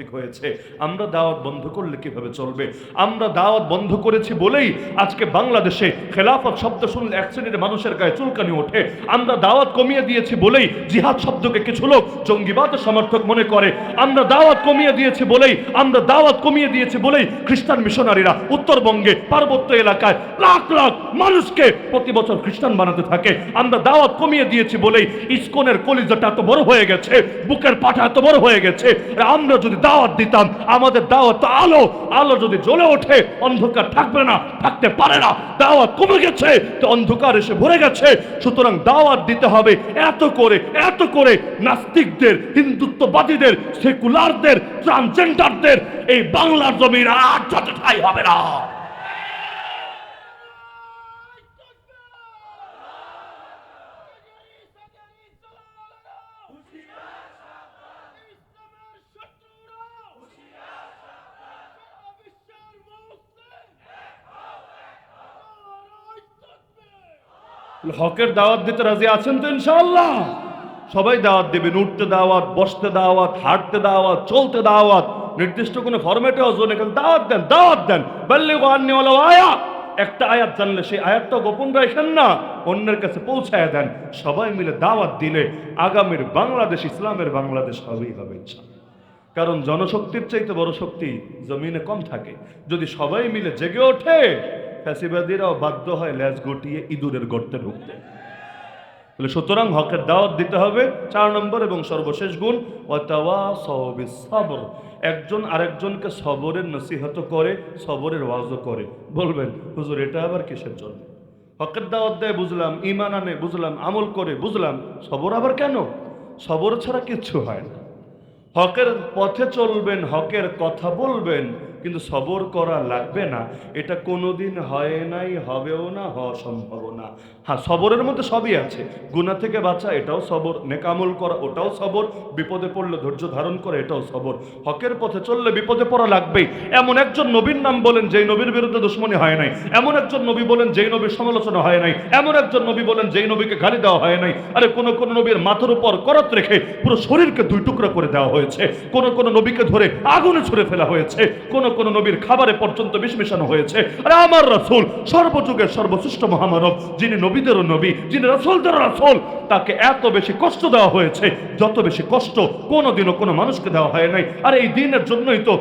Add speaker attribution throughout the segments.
Speaker 1: ঠিক হয়েছে। আমরা দাওয়াত বন্ধ করলে কিভাবে চলবে? আমরা দাওয়াত বন্ধ করেছি বলেই আজকে বাংলাদেশে খেলাফত শব্দ শুনলে এক শ্রেণীর মানুষের গায়ে চুলকানি ওঠে। আমরা দাওয়াত কমিয়ে দিয়েছি বলেই জিহাদ শব্দকে কিছু লোক জঙ্গিবাদের সমর্থক মনে করে। আমরা দাওয়াত কমিয়ে দিয়েছি বলেই খ্রিস্টান মিশনারিরা উত্তরবঙ্গে পার্বত্য এলাকায় লাখ লাখ মানুষকে প্রতি বছর খ্রিস্টান বানাতে থাকে। আমরা দাওয়াত কমিয়ে দিয়েছি বলেই ইসকনের কলিজাটা এত বড় হয়ে গেছে, বুকের পাটা এত বড় হয়ে গেছে। আমরা যদি দাওয়াত দিতাম, আমাদের দাওয়াত তো আলো যদি জ্বলে ওঠে অন্ধকার থাকবে না, থাকতে পারে না। দাওয়াত কমে গেছে তো অন্ধকার এসে ভরে গেছে। সুতরাং দাওয়াত দিতে হবে এত করে নাস্তিকদের, হিন্দুত্ববাদীদের, সেকুলারদের, ট্রান্সজেন্ডারদের এই বাংলার জমির আর যাতে ঠাঁই হবে না। হকের দাওয়াত দিতে রাজি আছেন তো? ইনশাআল্লাহ সবাই দাওয়াত দিবেন। উঠতে দাওয়াত, বসতে দাওয়াত, হাঁটতে দাওয়াত, চলতে দাওয়াত, নির্দিষ্ট কোনো ফরম্যাটে ওজন এখানে দাওয়াত দেন। বাল্লিগু আন্নী ওয়ালাউ আয়া। একটা আয়াত জানলে সেই আয়াতটা গোপন রাখেন না, অন্যের কাছে পৌঁছায় দেন। সবাই মিলে দাওয়াত দিলে আগামীর বাংলাদেশ ইসলামের বাংলাদেশ হবেই হবে ইনশাআল্লাহ। কারণ জনশক্তির চাইতে বড় শক্তি জমিনে কম থাকে। যদি সবাই মিলে জেগে ওঠে, ফ্যাসিবাদীরাও বাধ্য হয় ল্যাজ গটিয়ে ইঁদুরের গর্তে ঢুকতে। সুতরাং হকের দাওয়াত দিতে হবে। 4 নম্বর এবং সর্বশেষ গুণ, ওয়াতাওয়াসাউ বিস-সাবর। একজন আরেকজনকে সবরের নসিহত করে, সবরের ওয়াজও করে। বলবেন হুজুর এটা আবার কিসের জন্য? হকের দাওয়াত দেয় বুঝলাম, ঈমান আনে বুঝলাম, আমল করে বুঝলাম, সবর আবার কেন? সবর ছাড়া কিচ্ছু হয় না। হকের পথে চলবেন, হকের কথা বলবেন, কিন্তু সবর করা লাগবে না, এটা কোনোদিন হয় নাই, হবেও না, হওয়া সম্ভব না। হ্যাঁ, সবরের মধ্যে সবই আছে। গুনাহ থেকে বাঁচা এটাও সবর, নেক আমল করা ওটাও সবর, বিপদে পড়লে ধৈর্য ধারণ করা এটাও সবর। হকের পথে চললে বিপদে পড়া লাগবেই। এমন একজন নবীর নাম বলেন যেই নবীর বিরুদ্ধে দুশমনী হয় নাই। এমন একজন নবী বলেন যেই নবীর সমালোচনা হয় নাই। এমন একজন নবী বলেন যেই নবীকে গালি দেওয়া হয় নাই। আরে কোন নবীর মাথার উপর করত রেখে পুরো শরীরকে 2 টুকরা করে দেওয়া হয়েছে। কোন নবীকে ধরে আগুনে ছুঁড়ে ফেলা হয়েছে। কোন নবীর খাবারে পর্যন্ত বিষ মেশানো হয়েছে। আরে আমার রাসূল সর্বযুগের সর্বশ্রেষ্ঠ মহামানব, যিনি নবীদেরও নবী, যিনি রাসূলদেরও রাসূল, তাকে এত বেশি কষ্ট দেওয়া হয়েছে যত বেশি কষ্ট কোনোদিনও কোনো মানুষকে দেওয়া হয় নাই। আর এই দিনের জন্যই তো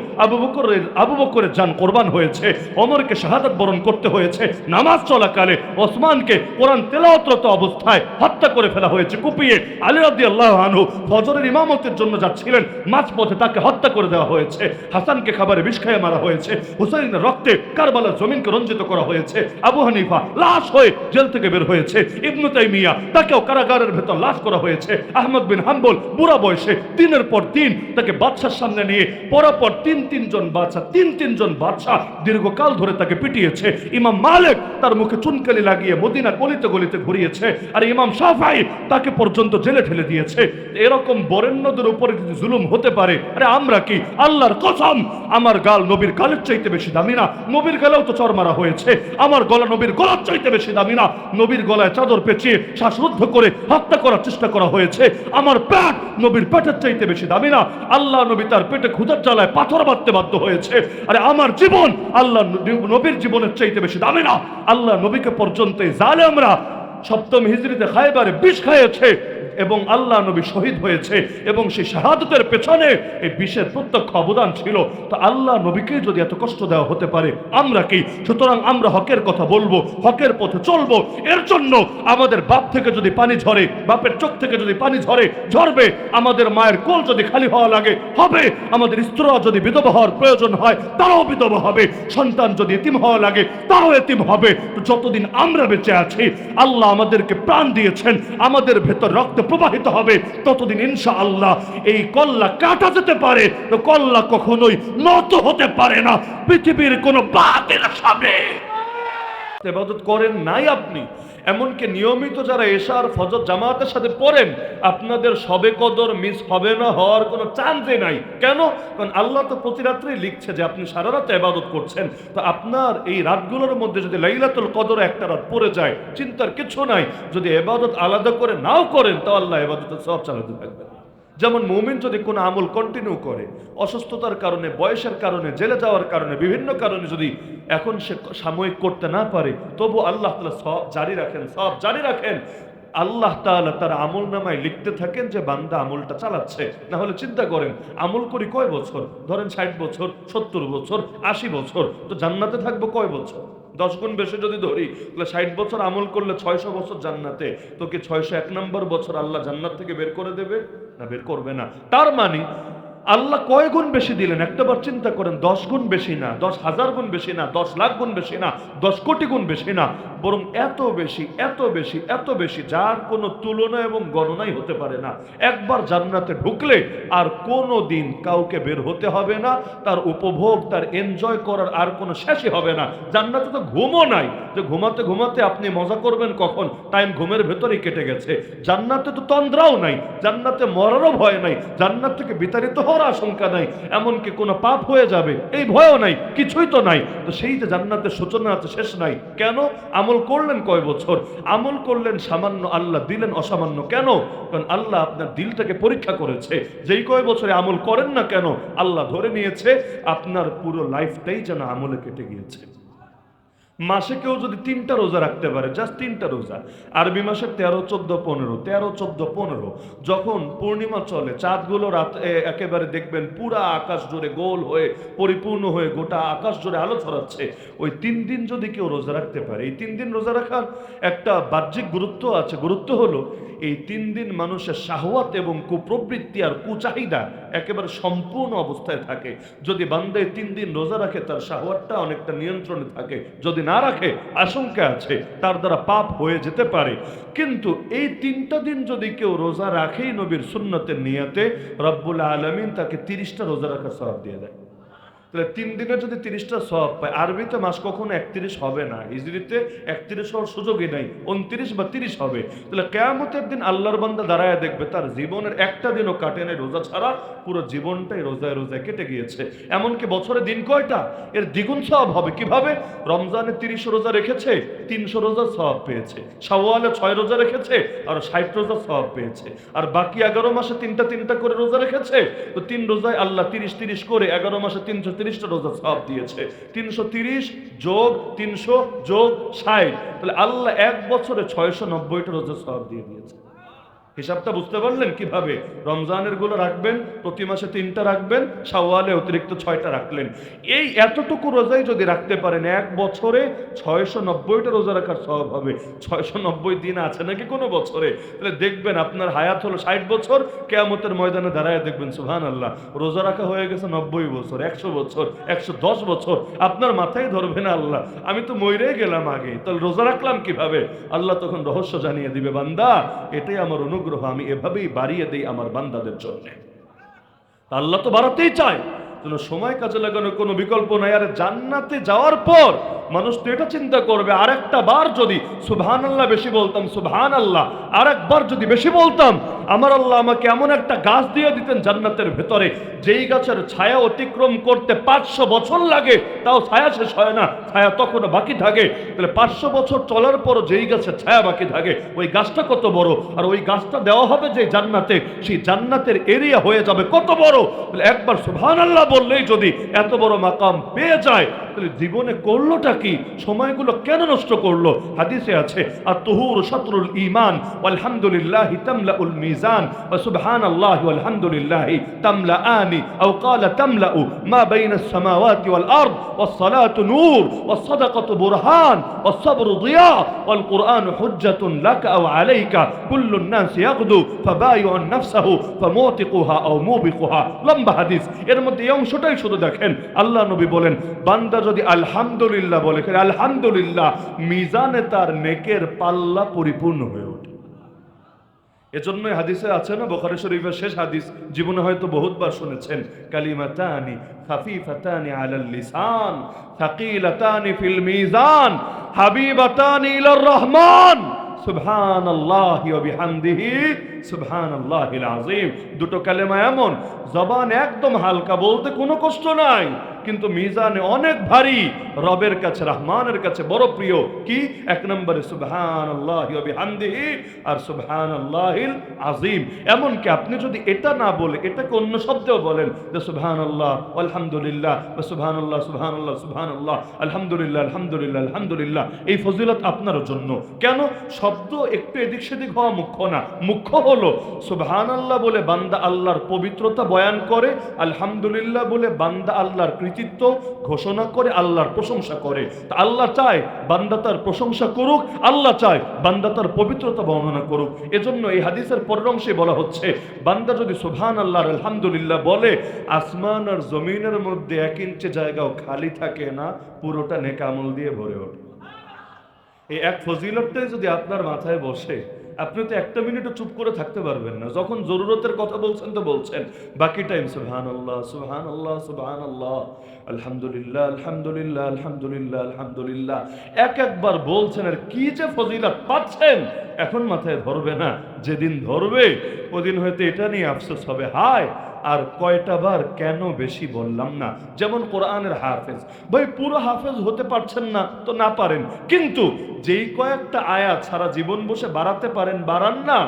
Speaker 1: আবু বকরের জান কোরবান হয়েছে, ওমরকে শাহাদাত বরণ করতে হয়েছে, নামাজ চলাকালে ওসমানকে কোরআন তেলাওয়াতরত অবস্থায় হত্যা করে ফেলা হয়েছে কুপিয়ে। আলী রাদিয়াল্লাহু আনহু ফজরের ইমামতের জন্য যাচ্ছিলেন, মাঝপথে তাকে হত্যা করে দেওয়া হয়েছে। হাসানকে খাবারে বিষ খাইয়ে মারা হয়েছে। হুসাইনের রক্তে কারবালার জমিনকে রঞ্জিত করা হয়েছে। আবু হানিফা লাশ হয়ে জেল থেকে বের হয়েছে। ইবনে তাইমিয়া তাকেও কারাগারের ভেতর লাশ করা হয়েছে। আহমদ বিন হাম্বল বুড়া বয়সে দিনের পর দিন তাকে বাদশার সামনে নিয়ে পরপর তিন জন বাদশা দীর্ঘকাল ধরে তাকে পিটিয়েছে। ইমাম মালিক তার মুখে চুনকালি লাগিয়ে মদিনা গলিতে গলিতে ঘুরিয়েছে। আর ইমাম শাফাঈ তাকে পর্যন্ত জেলে ঠেলে দিয়েছে। এরকম বরেণ্যদের উপরে যদি জুলুম হতে পারে, আরে আমরা কি? আল্লাহর কসম, আমার গাল নবীর গালের চাইতে বেশি দামি না? নবীর গালেও তো চর মারা হয়েছে। আমার গলা নবীর গলার চাইতে বেশি দামি না? নবীর গলায় চাদর পেঁচিয়ে শ্বাসরুদ্ধ করে হত্যা করার চেষ্টা করা হয়েছে। আমার পেট নবীর পেটের চাইতে বেশি দামি না? আল্লাহ নবী তার পেটে ক্ষুধার জ্বালায় পাথর বাঁধতে বাধ্য হয়েছে। আরে আমার জীবন আল্লাহ নবীর জীবনের চাইতে বেশি দামি না? আল্লাহ নবীকে পর্যন্ত জালেমরা 7ম হিজরিতে খায়বারে বিষ খাইয়েছে এবং আল্লাহ নবী শহীদ হয়েছে, এবং সেই শাহাদাতের পেছনে এই বিষের প্রত্যক্ষ অবদান ছিল। তো আল্লাহ নবীকে যদি এত কষ্ট দেওয়া হতে পারে, আমরা কি? সুতরাং আমরা হকের কথা বলবো, হকের পথে চলবো। এর জন্য আমাদের বাপ থেকে যদি পানি ঝরে, বাপের চোখ থেকে যদি পানি ঝরবে। আমাদের মায়ের কোল যদি খালি হওয়া লাগে হবে। আমাদের স্ত্রীরা যদি বিধবা হওয়ার প্রয়োজন হয় তারাও বিধবা হবে। সন্তান যদি এতিম হওয়া লাগে তারাও এতিম হবে। তো যতদিন আমরা বেঁচে আছি, আল্লাহ আমাদেরকে প্রাণ দিয়েছেন, আমাদের ভেতর রক্ত প্রবাহিত হবে, ততদিন ইনশাআল্লাহ এই কল্লা কাটা যেতে পারে। তো কল্লা কখনোই নত হতে পারে না পৃথিবীর কোন বাতিলের সামনে। ইবাদত করেন নাই আপনি, এমনকি নিয়মিত যারা এশার ফজর জামাতের সাথে পড়েন, আপনাদের সবে কদর মিস হবে না, হওয়ার কোনো চান্সই নাই। কেন? কারণ আল্লাহ তো প্রতি রাত্রেই লিখছে যে আপনি সারা রাত ইবাদত করছেন। তো আপনার এই রাতগুলোর মধ্যে যদি লাইলাতুল কদর একটা রাত পড়ে যায়, চিন্তার কিছু নাই। যদি ইবাদত আলাদা করে নাও করেন, তো আল্লাহ ইবাদতের সওয়াব চালাতে থাকবেন। যেমন মুমিন যদি কোনো আমল কন্টিনিউ করে, অসুস্থতার কারণে, বয়সের কারণে, জেলে যাওয়ার কারণে, বিভিন্ন কারণে যদি এখন সে সাময়িক করতে না পারে, তবু আল্লাহ তাআলা সওয়াব জারি রাখেন, সওয়াব জারি রাখেন। আল্লাহ তাআলা তার আমল নামায় লিখতে থাকেন যে বান্দা আমলটা চালাচ্ছে। না হলে চিন্তা করেন, আমল করি কয় বছর? ধরেন 60 বছর, 70 বছর, 80 বছর, তো জান্নাতে থাকবো কয় বছর? 10 গুণ বেশি যদি ধরি, তাহলে 60 বছর আমল করলে 600 বছর জান্নাতে। তো কি 601 নম্বর বছর আল্লাহ জান্নাত থেকে বের করে দেবে? না, বের করবে না। তার মানে আল্লাহ কয় গুণ বেশি দিলেন একটাবার চিন্তা করেন। 10 গুণ বেশি না, 10,000 গুণ বেশি না, 10 লাখ গুণ বেশি না, 10 কোটি গুণ বেশি না, বরং এত বেশি, এত বেশি, এত বেশি, যার কোনো তুলনা এবং গণনাই হতে পারে না। একবার জান্নাতে ঢুকলে আর কোনো দিন কাউকে বের হতে হবে না। তার উপভোগ, তার এনজয় করার আর কোনো শেষই হবে না। জান্নাতে তো ঘুমও নাই যে ঘুমাতে ঘুমাতে আপনি মজা করবেন কখন, টাইম ঘুমের ভেতরেই কেটে গেছে। জান্নাতে তো তন্দ্রাও নাই, জান্নাতে মরারও ভয় নাই, জান্নাত থেকে বিতাড়িত হওয়ার আশঙ্কা নাই, এমনকি কোনো পাপ হয়ে যাবে এই ভয়ও নাই, কিছুই তো নাই। তো সেই যে জান্নাতের সূচনা আছে, শেষ নাই। কেন? আমল করলেন কয় বছর? আমল করলেন সামান্য, আল্লাহ দিলেন অসামান্য। কেন? কারণ আল্লাহ আপনার দিলটাকে পরীক্ষা করেছে। যেই কয় বছরে আমল করেন না কেন, আল্লাহ ধরে নিয়েছে আপনার পুরো লাইফটাই যেন আমলে কেটে গিয়েছে। মাসে কেউ যদি 3টা রোজা রাখতে পারে, জাস্ট 3টা রোজা, আরবি মাসের 13, 14, 15, 13, 14, 15, যখন পূর্ণিমা চলে, চাঁদগুলো রাত একেবারে দেখবেন পুরা আকাশ জুড়ে গোল হয়ে পরিপূর্ণ হয়ে গোটা আকাশ জুড়ে আলো ছড়াচ্ছে। ওই 3 দিন যদি কেউ রোজা রাখতে পারে, এই 3 দিন রোজা রাখার একটা বাহ্যিক গুরুত্ব আছে। গুরুত্ব হলো এই 3 দিন মানুষের শাহওয়াত এবং কুপ্রবৃত্তি আর কুচাহিদা একেবারে সম্পূর্ণ অবস্থায় থাকে। যদি বান্দা এই 3 দিন রোজা রাখে, তার শাহওয়াতটা অনেকটা নিয়ন্ত্রণে থাকে। যদি না রাখে, আশঙ্কা আছে তার দ্বারা পাপ হয়ে যেতে পারে। কিন্তু এই 3টা দিন যদি কেউ রোজা রাখেই নবীর সুন্নতের নিয়তে, রব্বুল আলামিন তাকে 30টা রোজা রাখার সওয়াব দিয়ে দেয়। তাহলে 3 দিনে যদি 30টা সওয়াব পায়, আরবিতে মাস কখনো 31 হবে না, হিজরিতে 31 হওয়ার সুযোগই নাই, 29 বা 30 হবে। তাহলে কিয়ামতের দিন আল্লাহর বান্দা দাঁড়ায় দেখবে তার জীবনের একটা দিনও কাটে নাই রোজা ছাড়া, পুরো জীবনটাই রোজায় রোজায় কেটে গিয়েছে। এমনকি বছরে দিন কয়টা, এর দ্বিগুণ সওয়াব হবে। কিভাবে? রমজানে 30 রোজা রেখেছে, 300 রোজার সওয়াব পেয়েছে। শাওয়ালে 6 রোজা রেখেছে, আর 60 রোজার সওয়াব পেয়েছে। আর বাকি 11 মাসে 3টা করে রোজা রেখেছে, তো 3 রোজায় আল্লাহ 30 করে 11 মাসে 330টা রোজা সওয়াব দিয়েছে। 330 যোগ 300 যোগ 60, তাহলে আল্লাহ এক বছরে 690টা রোজা সওয়াব দিয়ে দিয়েছে। হিসাবটা বুঝতে পারলেন কিভাবে? রমজানের গুলো রাখবেন, প্রতি মাসে 3টা রাখবেন, শাওয়ালে অতিরিক্ত 6টা রাখলেন। এই এতটুকু রোজাই যদি রাখতে পারেন, এক বছরে 690টা রোজা রাখার সওয়াব হবে। 690 দিন আছে নাকি কোনো বছরে? তাহলে দেখবেন আপনার হায়াত হলো 60 বছর, কিয়ামতের ময়দানে দাঁড়ায় দেখবেন সুবহানাল্লাহ রোজা রাখা হয়ে গেছে 90 বছর, 100 বছর, 110 বছর। আপনার মাথায় ধরবে না আল্লাহ, আমি তো মইরে গেলাম আগে, তাহলে রোজা রাখলাম কিভাবে? আল্লাহ তখন রহস্য জানিয়ে দিবে, বান্দা এটাই আমার অনুগ্রহ, আমি এভাবেই বাড়িয়ে দেই আমার বান্দাদের জন্য। আল্লাহ তো বাড়াতেই চায়, সময় কাজে লাগানোর কোনো বিকল্প নাই। আর জান্নাতে যাওয়ার পর মানুষ তো এটা চিন্তা করবে, আরেকটা বার যদি সুবহানাল্লাহ বেশি বলতাম, সুবহানাল্লাহ আরেকবার যদি বেশি বলতাম, আমার আল্লাহ আমাকে এমন একটা গাছ দিয়ে দিতেন জান্নাতের ভেতরে, যেই গাছের ছায়া অতিক্রম করতে 500 বছর লাগে, তাও ছায়া শেষ হয় না, ছায়া তখনও বাকি থাকে। তাহলে 500 বছর চলার পরও যেই গাছের ছায়া বাকি থাকে, ওই গাছটা কত বড়, আর ওই গাছটা দেওয়া হবে যে জান্নাতে, সেই জান্নাতের এরিয়া হয়ে যাবে কত বড়। তাহলে একবার সুবহানাল্লাহ বললেই যদি এত বড় মাকাম পেয়ে যায়, তাহলে জীবনে করলোটা কি, সময়গুলো কেন নষ্ট করলো? হাদিসে আছে, আত-তুহুরু শাতরুল ঈমান ওয়ালহামদুলিল্লাহি তামলাউল মিজান ওয়া সুবহানাল্লাহি ওয়ালহামদুলিল্লাহি তামলাআনি আও ক্বালা তামলাউ মা বাইনাস সামাওয়াতি ওয়াল আরদ ওয়াস সালাতু নূর ওয়াস সাদাকাতু বুরহান ওয়াস সাবরু দিয়া ওয়াল কুরআনু হুজ্জাতুন লাকা আও আলাইকা কুল্লুন নাস ইয়াগদু ফাবায়ুন নাফসাহু ফামুতিকুহা আও মুবিকুহা। লম্বা হাদিস, এর মধ্যে এই অংশটাই শুধু দেখেন। আল্লাহ নবী বলেন, বান্দা যদি আলহামদুলিল্লাহ বলে, আলহামদুলিল্লাহ, মিজানে তার নেকের পাল্লা পরিপূর্ণ হয়ে ওঠে। এজন্যই হাদিসে আছে না, বুখারী শরীফের শেষ হাদিস, জীবনে হয়তো বহুতবার শুনেছেন, কালিমাতানি খাফিফাতানি আলাল লিসান থাকিলাতানি ফিল মিজান হাবিবাতানি ইলার রহমান সুবহানাল্লাহি ওয়া বিহামদিহি সুবহানাল্লাহিল আযীম। দুটো কালেমা এমন, জবান একদম হালকা, বলতে কোনো কষ্ট নাই, কিন্তু মিজানে অনেক ভারী, রবের কাছে, রহমানের কাছে বড় প্রিয়। কি? এক নম্বরে সুবহানাল্লাহি ওয়া বিহামদিহি আর সুবহানাল্লাহিল আযীম। এমনকি আপনি যদি এটা না বলে এটাকে অন্য শব্দেও বলেন যে সুবহানাল্লাহ আলহামদুলিল্লাহ বা সুবহানাল্লাহ সুবহানাল্লাহ সুবহানাল্লাহ আলহামদুলিল্লাহ আলহামদুলিল্লাহ আলহামদুলিল্লাহ, এই ফজিলত আপনার জন্য। কেন? শব্দ একটু এদিক সেদিক হওয়া মুখ্য না, মুখ্য হলো সুবহানাল্লাহ বলে বান্দা আল্লাহর পবিত্রতা বয়ান করে, আলহামদুলিল্লাহ বলে বান্দা আল্লাহর কৃতিত্ব ঘোষণা করে, আল্লাহর প্রশংসা করে। তা আল্লাহ চায় বান্দা তার প্রশংসা করুক, আল্লাহ চায় বান্দা তার পবিত্রতা বর্ণনা করুক। এজন্য এই হাদিসের পরের অংশে বলা হচ্ছে, বান্দা যদি সুবহানাল্লাহ আর আলহামদুলিল্লাহ বলে, আসমান আর জমিনের মধ্যে 1 ইঞ্চি জায়গাও খালি থাকে না, পুরোটা নেক আমল দিয়ে ভরে ওঠে। এই এক ফজিলতটাই যদি আপনার মাথায় বসে, আপনি তো একটা মিনিটও চুপ করে থাকতে পারবেন না। যখন জরুরতের কথা বলছেন তো বলছেন, বাকি টাইম সুবহানাল্লাহ সুবহানাল্লাহ সুবহানাল্লাহ আলহামদুলিল্লাহ আলহামদুলিল্লাহ আলহামদুলিল্লাহ আলহামদুলিল্লাহ একবার বলছেন, আর কি যে ফজিলত পাচ্ছেন এখন মাথায় ধরবে না। যেদিন ধরবে ওদিন হয়তো এটা নিয়ে আফসোস হবে, হায় আর কয়টা বার কেন বেশি বললাম না। যেমন কোরআনের হাফেজ, ভাই পুরো হাফেজ হতে পারছেন না তো না পারেন, কিন্তু যেই কয়েকটা আয়াত সারা জীবন বসে বাড়াতে পারেন বাড়ান না।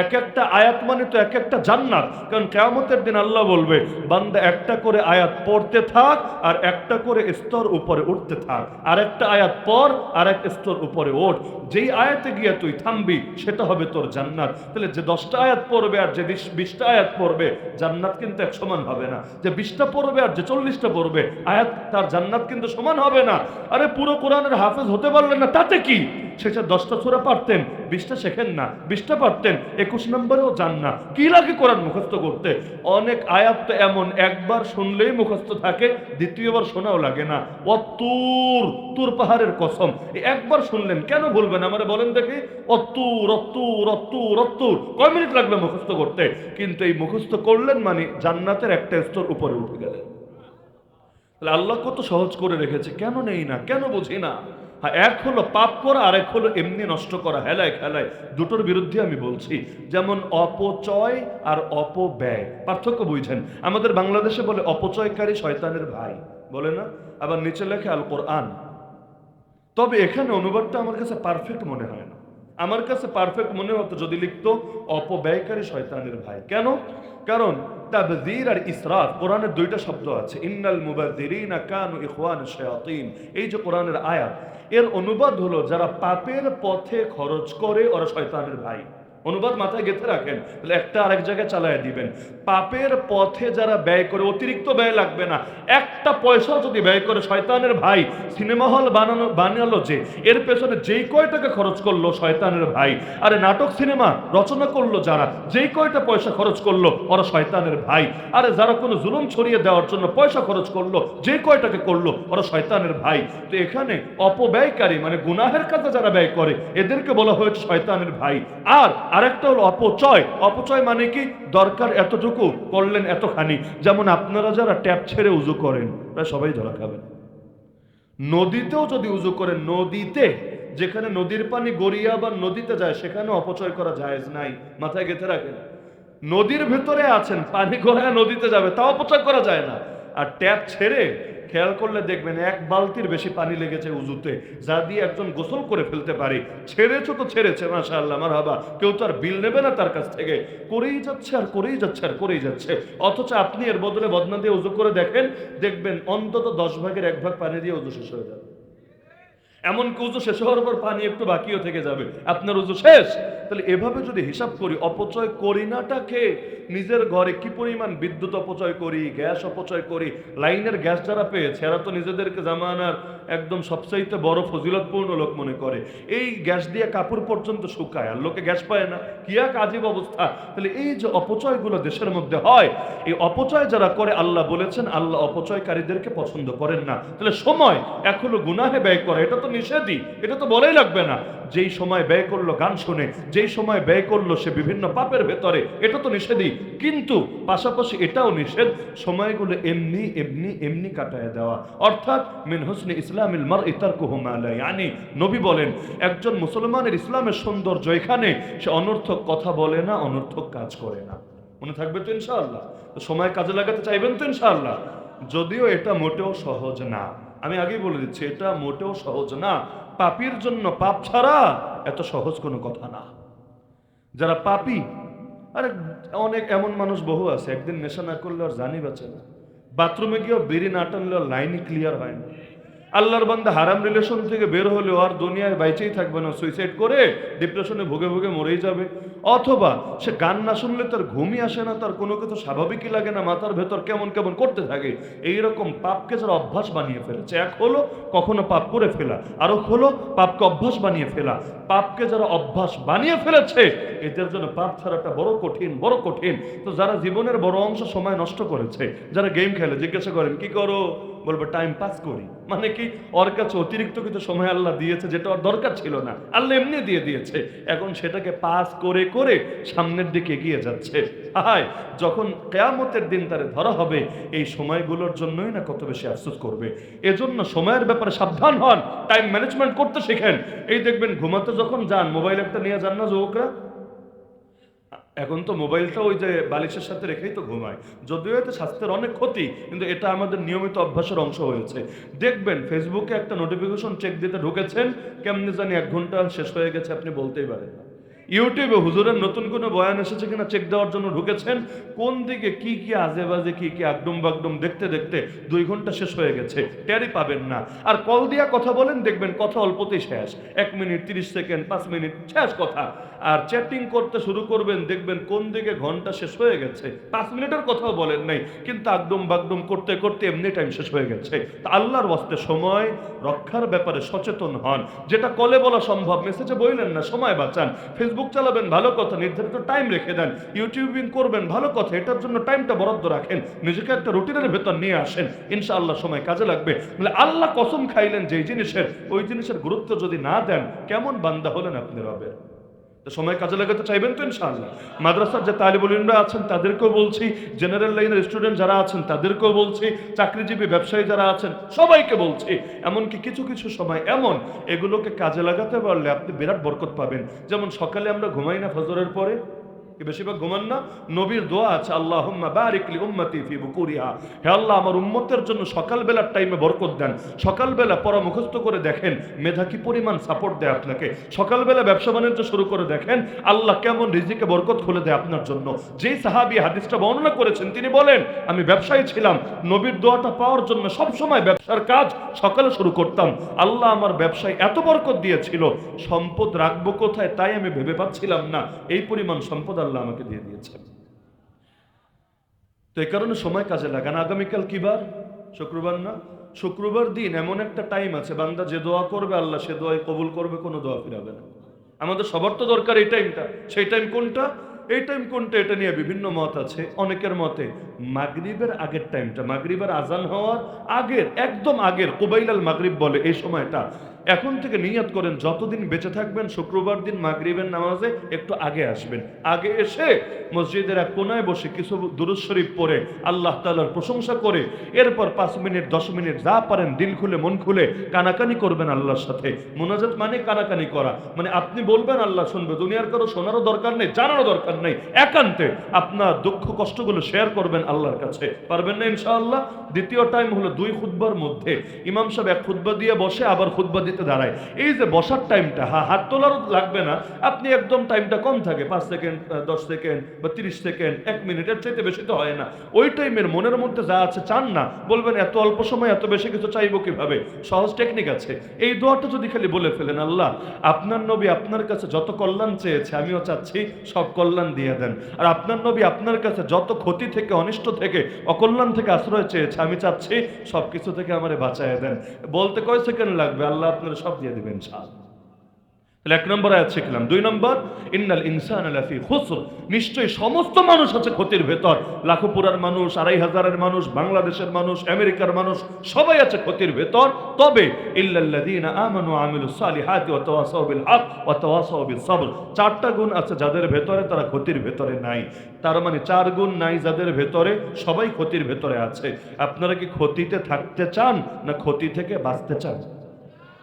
Speaker 1: এক একটা আয়াত মানে তো এক একটা জান্নাত। কারণ কিয়ামতের দিন আল্লাহ বলবে, বান্দা একটা করে আয়াত পড়তে থাক আর একটা করে স্তর উপরে উঠতে থাক, আর একটা আয়াত পড় আর এক স্তর উপরে ওঠ। যেই আয়াতে গিয়ে তুই থামবি সেটা হবে তোর জান্নাত। তাহলে যে 10টা আয়াত পড়বে আর যে 20টা আয়াত পড়বে, জান্নাত কিন্তু এক সমান হবে না। যে 20টা পড়বে আর যে 40টা পড়বে, আয়াত তার জান্নাত কিন্তু সমান হবে না। আরে পুরো কোরআনের হাফেজ হতে পারলেন না তাতে কি? সেটা 10টা সূরা পারতেন, 20টা শেখেন না, 20টা পারতেন, 21 নম্বরেও যান না। কি লাগে কোরআন মুখস্থ করতে? অনেক আয়াত তো এমন একবার শুনলেই মুখস্থ থাকে, দ্বিতীয়বার শোনাও লাগে না। অত্তুর, তুর পাহাড়ের কসম, একবার শুনলেন কেন বলবেন? আমারে বলেন দেখি, অত্তুর অত্তুর অত্তুর অত্তুর, কয় মিনিট লাগবে মুখস্থ করতে? কিন্তু এই মুখস্থ করলেন মানে জান্নাতের একটা স্তর উপরে উঠে গেলেন। তাহলে আল্লাহ কত সহজ করে রেখেছে, কেন নেই না, কেন বুঝি না? হ্যাঁ, এক হলো পাপ করা আর এক হলো এমনি নষ্ট করা, হেলায় খেলায়। দুটোর বিরুদ্ধে আমি বলছি। যেমন অপচয় আর অপব্যয়, পার্থক্য বুঝছেন? আমাদের বাংলাদেশে বলে অপচয়কারী শয়তানের ভাই, বলে না? আবার নিচে লেখে আল কোরআন। তবে এখানে অনুবাদটা আমার কাছে পারফেক্ট মনে হয় না। আমার কাছে পারফেক্ট মনে হতো যদি লিখতো অপব্যয়কারী শয়তানের ভাই। কেন? কারণ তাবযীর আর ইসরাফ, কোরআনের 2টা শব্দ আছে, ইন্নাল মুবাযযিরিনা কানু ইখওয়ানাশ শায়াতিন। এই যে কোরআনের আয়াত, এর অনুবাদ হলো যারা পাপের পথে খরচ করে ওরা শয়তানের ভাই। অনুবাদ মাথায় গেঁথে রাখেন, তাহলে একটা আরেক জায়গায় চালায় দিবেন। পাপের পথে যারা ব্যয় করে, অতিরিক্ত ব্যয় লাগবে না, একটা পয়সাও যদি ব্যয় করে, শয়তানের ভাই। সিনেমা হল বানালো যে, এর পেছনে যেই কয় টাকা খরচ করলো শয়তানের ভাই। আরে নাটক সিনেমা রচনা করলো যারা, যেই কয়টা পয়সা খরচ করলো ওরা শয়তানের ভাই। আরে যারা কোনো জুলুম ছড়িয়ে দেওয়ার জন্য পয়সা খরচ করলো, যে কয়টাকে করলো ওরা শয়তানের ভাই। তো এখানে অপব্যয়কারী মানে গুনাহের কাজে যারা ব্যয় করে, এদেরকে বলা হয়েছে শয়তানের ভাই। আর আরেকটা হলো অপচয়। অপচয় মানে কি? দরকার এতটুকু, করলেন এতখানি। যেমন আপনারা যারা ট্যাপ ছেড়ে উজু করেন, প্রায় সবাই ধরা খাবেন। নদীতেও যদি উজু করেন, নদীতে, যেখানে নদীর পানি গড়িয়া বা নদীতে যায়, সেখানে অপচয় করা জায়েজ নাই। মাথায় গেঁথে রাখেন। নদীর ভেতরে আছেন, পানি গড়ায় নদীতে যাবে, তাও অপচয় করা যায় না। আর ট্যাপ ছেড়ে খেয়াল করলে দেখবেন 1 বালতির বেশি পানি লেগেছে উজুতে, যা দিয়ে একজন গোসল করে ফেলতে পারে। ছেড়েছো তো ছেড়েছে, মাশাআল্লাহ মারহাবা, কেউ তো আর বিল নেবে না তার কাছ থেকে। করেই যাচ্ছে আর করেই যাচ্ছে আর করেই যাচ্ছে। অথচ আপনি এর বদলে বদনা দিয়ে উজু করে দেখেন, দেখবেন অন্তত 10 ভাগের 1 ভাগ পানি দিয়ে উজু শেষ হয়ে যাবে। এমনকি উজু শেষ হওয়ার পর পানি একটু বাকিও থেকে যাবে, আপনার উজু শেষ। তাহলে এভাবে যদি হিসাব করি, অপচয় করি নাটাকে, নিজের ঘরে কি পরিমাণ বিদ্যুৎ অপচয় করি, গ্যাস অপচয় করি। লাইনের গ্যাস যারা পেয়েছে এরা তো নিজেদেরকে জামানার একদম সবচাইতে বড় ফজিলতপূর্ণ লোক মনে করে। এই গ্যাস দিয়ে কাপড় পর্যন্ত শুকায়, আর লোকে গ্যাস পায় না, কি এক আজীব অবস্থা। তাহলে এই যে অপচয়গুলো দেশের মধ্যে হয়, এই অপচয় যারা করে, আল্লাহ বলেছেন আল্লাহ অপচয়কারীদেরকে পছন্দ করেন না। তাহলে সময় এক হলো গুনাহে ব্যয় করে, এটা তো নিষেধই, এটা তো বলেই লাগবে না। যেই সময় ব্যয় করলো গান শুনে, যেই সময় ব্যয় করলো সে বিভিন্ন পাপের ভেতরে, এটা তো নিষেধই। কিন্তু পাশাপাশি এটাও নিষেধ সময়গুলো এমনি এমনি এমনি কাটায় দেওয়া, অর্থাৎ মিন হুসনি ইসলামিল মারই তারকুহু মা লা ইয়ানি। নবী বলেন একজন মুসলমানের ইসলামের সৌন্দর্য এখানে সে অনর্থক কথা বলে না, অনর্থক কাজ করে না। মনে থাকবে তো ইনশাআল্লাহ? তো সময় কাজে লাগাতে চাইবেন তো ইনশাআল্লাহ? যদিও এটা মোটেও সহজ না, আমি আগেই বলে দিচ্ছি এটা মোটেও সহজ না। পাপীর জন্য পাপ ছাড়া এত সহজ কোনো কথা না। যারা পাপী, আরে অনেক এমন মানুষ বহু আছে একদিন নেশা না করলে আর জানি বাঁচে না, বাথরুমে গিয়েও বিড়ি না টানলে লাইনই ক্লিয়ার হয় না। আল্লাহর বান্দা হারাম রিলেশন থেকে বের হলেও আর দুনিয়ায় বাইচেই থাকবে না, সুইসাইড করে ডিপ্রেশনে ভুগে ভুগে মরেই যাবে। অথবা সে গান না শুনলে তার ঘুমই আসে না, তার কোনো কিছু স্বাভাবিকই লাগে না, মাথার ভেতর কেমন কেমন করতে থাকে। এইরকম পাপকে যারা অভ্যাস বানিয়ে ফেলেছে, এক হলো কখনো পাপ করে ফেলা, আরো হলো পাপকে অভ্যাস বানিয়ে ফেলা। পাপকে যারা অভ্যাস বানিয়ে ফেলেছে এদের জন্য পাপ ছাড়াটা বড় কঠিন, বড় কঠিন। তো যারা জীবনের বড় অংশ সময় নষ্ট করেছে, যারা গেম খেলে, জিজ্ঞাসা করেন কি করো, বলবো টাইম পাস করি। মানে কি, ওর কাছে অতিরিক্ত কিছু সময় আল্লাহ দিয়েছে যেটা ওর দরকার ছিল না, আল্লাহ এমনি দিয়ে দিয়েছে, এখন সেটাকে পাস করে করে সামনের দিকে এগিয়ে যাচ্ছে। হায়, যখন কিয়ামতের দিন তারে ধরা হবে এই সময়গুলোর জন্যই না কত বেশি আফসোস করবে। এজন্য সময়ের ব্যাপারে সাবধান হন, টাইম ম্যানেজমেন্ট করতে শেখেন। এই দেখবেন ঘুমাতে যখন যান মোবাইল একটা নিয়ে যান না যুবকরা, এখন তো মোবাইলটা ওই যে বালিশের সাথে রেখেই তো ঘুমায়, যদিও এতে স্বাস্থ্যের অনেক ক্ষতি, কিন্তু এটা আমাদের নিয়মিত অভ্যাসের অংশ হয়েছে। দেখবেন ফেসবুকে একটা নোটিফিকেশন চেক দিতে ঢুকেছেন, কেমনি জানি 1 ঘন্টা শেষ হয়ে গেছে আপনি বলতেই পারেন না। ইউটিউবে হুজুরের নতুন কোনো বয়ান এসেছে কিনা চেক দেওয়ার জন্য ঢুকেছেন, কোন দিকে কি কি আজে বাজে কি কি আগডুম বাগডুম দেখতে দেখতে 2 ঘন্টা শেষ হয়ে গেছে, টেরই পাবেন না। আর কল দিয়া কথা বলেন, দেখবেন কথা অল্পতেই শেষ, 1 মিনিট 30 সেকেন্ড 5 মিনিট শেষ কথা। আর চ্যাটিং করতে শুরু করবেন, দেখবেন কোন দিকে ঘন্টা শেষ হয়ে গেছে, 5 মিনিটের কথাও বলেন নাই, কিন্তু আগডুম বাগডুম করতে করতে এমনি টাইম শেষ হয়ে গেছে। তা আল্লাহর ওয়াস্তে সময় রক্ষার ব্যাপারে সচেতন হন। যেটা কলে বলা সম্ভব মেসেজে বললেন না, সময় বাঁচান। ফেসবুক চালাবেন ভালো কথা, নির্ধারিত টাইম রেখে দেন। ইউটিউবিং করবেন ভালো কথা, এটার জন্য টাইমটা বরাদ্দ রাখেন, নিজেকে একটা রুটিনের ভেতর নিয়ে আসেন, ইনশাআল্লাহ সময় কাজে লাগবে। বলে আল্লাহ কসম খাইলেন যেই জিনিসের, ওই জিনিসের গুরুত্ব যদি না দেন কেমন বান্দা হলেন আপনি রবের। সময় কাজে লাগাতে চাইবেন তো ইনশাআল্লাহ। মাদ্রাসার যে তালিবুল ইলমরা আছেন তাদেরকেও বলছি, জেনারেল লাইনের স্টুডেন্ট যারা আছেন তাদেরকেও বলছি, চাকরিজীবী ব্যবসায়ী যারা আছেন সবাইকে বলছি, এমনকি কিছু কিছু সময় এমন এগুলোকে কাজে লাগাতে পারলে আপনি বিরাট বরকত পাবেন। যেমন সকালে আমরা ঘুমাই না ফজরের পরে, কি বেশিরভাগ ঘুমান না? নবীর দোয়া আছে, আল্লাহুম্মা বারিক লি উম্মতি ফি বুকুরিহা, হে আল্লাহ আমার উম্মতের জন্য সকালবেলার টাইমে বরকত দেন। সকালবেলা পড়া মুখস্থ করে দেখেন মেধা কি পরিমাণ সাপোর্ট দেয় আপনাকে। সকালবেলা ব্যবসা বাণিজ্য শুরু করে দেখেন আল্লাহ কেমন রিজিকে বরকত খুলে দেয় আপনার জন্য। যেই সাহাবী হাদিসটা বর্ণনা করেছেন তিনি বলেন, আমি ব্যবসায়ী ছিলাম, নবীর দোয়াটা পাওয়ার জন্য সবসময় ব্যবসার কাজ সকালে শুরু করতাম, আল্লাহ আমার ব্যবসায় এত বরকত দিয়েছিল, সম্পদ রাখবো কোথায় তাই আমি ভেবে পাচ্ছিলাম না, এই পরিমাণ সম্পদ আল্লাহ আমাকে দিয়ে দিয়েছে। তো এই কারণে সময় কাজে লাগান। আগামীকাল কি বার? শুক্রবার না? শুক্রবার দিন এমন একটা টাইম আছে বান্দা যে দোয়া করবে আল্লাহ সে দোয়াই কবুল করবে, কোনো দোয়া ফিরাবে না। আমাদের সবার তো দরকার এই টাইমটা, সেই টাইম কোনটা? এই টাইম কোনটা এটা নিয়ে বিভিন্ন মত আছে। অনেকের মতে মাগরিবের আগের টাইমটা, মাগরিবের আজান হওয়ার আগের, একদম আগের, কুবাইলাল মাগরিব বলে এই সময়টা। এখন থেকে নিয়ত করেন যতদিন বেঁচে থাকবেন শুক্রবার দিন মাগরিবের নামাজে একটু আগে আসবেন, আগে এসে মসজিদের এক কোনায় বসে কিছু দুরূদ শরীফ পড়ে আল্লাহ তাআলার প্রশংসা করে এরপর 5 মিনিট 10 মিনিট যা পারেন দিল খুলে মন খুলে কানাকানি করবেন আল্লাহর সাথে। মুনাজাত মানে কানাকানি করা, মানে আপনি বলবেন আল্লাহ শুনবে, দুনিয়ার কারো শোনারও দরকার নেই, জানারও দরকার নেই, একান্তে আপনার দুঃখ কষ্টগুলো শেয়ার করবেন আল্লাহর কাছে। পারবেন না ইনশাআল্লাহ? দ্বিতীয় টাইম হলো 2 খুতবার মধ্যে ইমাম সাহেব এক খুতবা দিয়ে বসে আবার খুতবা দিতে দাঁড়ায়। এই যে বসার টাইমটা, হাত তোলারও লাগবে না, আপনি একদম টাইমটা কম থাকে, 5 সেকেন্ড 10 সেকেন্ড বা 30 সেকেন্ড 1 মিনিটের চাইতে বেশি তো হয় না। ওই টাইমের মনের মধ্যে যা আছে চান না, বলবেন এত অল্প সময় এত বেশি কিছু চাইবো কিভাবে, সহজ টেকনিক আছে। এই দোয়াটা যদি খালি বলে ফেলেন, আল্লাহ আপনার নবী আপনার কাছে যত কল্যাণ চেয়েছে আমিও চাচ্ছি সব কল্যাণ দিয়ে দেন, আর আপনার নবী আপনার কাছে যত ক্ষতি থেকে অনিষ্ট থেকে অকল্যাণ থেকে আশ্রয় চেয়েছে আমি চাচ্ছি সব কিছু থেকে আমারে বাঁচায় দেন। বলতে কয় সেকেন্ড লাগবে, আল্লাহ আপনার সব দিয়ে দিবেন ইনশাআল্লাহ। এক নম্বর আয়াত শিখলাম। 2 নম্বর, ইন্নাল ইনসানা লাফি খুসর, নিশ্চয়ই সমস্ত মানুষ আছে ক্ষতির ভেতর। লাখোপুরার মানুষ, 2,500-এর মানুষ, বাংলাদেশের মানুষ, আমেরিকার মানুষ, সবাই আছে ক্ষতির ভেতর। তবে ইল্লাল্লাযীনা আমানু ওয়া আমিলুস সালিহাতি ওয়া তাওয়াসাউ বিল হক ওয়া তাওয়াসাউ বিস সবর, 4টা গুণ আছে যাদের ভেতরে, তারা ক্ষতির ভেতরে নাই। তার মানে 4 গুণ নাই যাদের ভেতরে, সবাই ক্ষতির ভেতরে আছে। আপনারা কি ক্ষতিতে থাকতে চান না ক্ষতি থেকে বাঁচতে চান?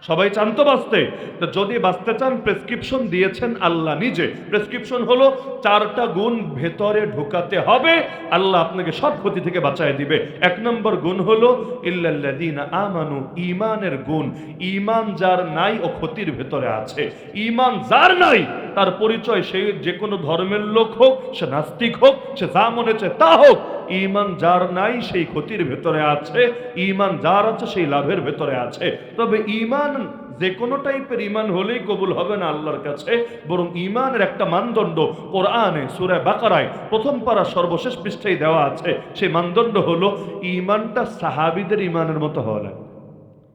Speaker 1: সবাই চান তো বাঁচতে। তো যদি বাঁচতে চান, প্রেসক্রিপশন দিয়েছেন আল্লাহ নিজে। প্রেসক্রিপশন হলো 4টা গুণ ভেতরে ঢোকাতে হবে, আল্লাহ আপনাকে সব ক্ষতি থেকে বাঁচায় দিবে। 1 নম্বর গুণ হলো ইল্লাল্লাযীনা আমানু, ঈমানের গুণ। ঈমান যার নাই ও ক্ষতির ভেতরে আছে। ঈমান যার নাই, তার পরিচয় সে যে কোনো ধর্মের লোক হোক, সে নাস্তিক হোক, সে যা মনে চায় তা হোক, ঈমান যার নাই সেই ক্ষতির ভেতরে আছে, ঈমান যার আছে সেই লাভের ভেতরে আছে। তবে ঈমান যে কোনো টাইপের ঈমান হলেই কবুল হবে না আল্লাহর কাছে, বরং ঈমানের একটা মানদণ্ড কোরআনে সূরা বাকারায় 1ম পারা সর্বশেষ পৃষ্ঠায় দেওয়া আছে। সেই মানদণ্ড হলো ঈমানটা সাহাবীদের ঈমানের মতো হওয়া লাগবে।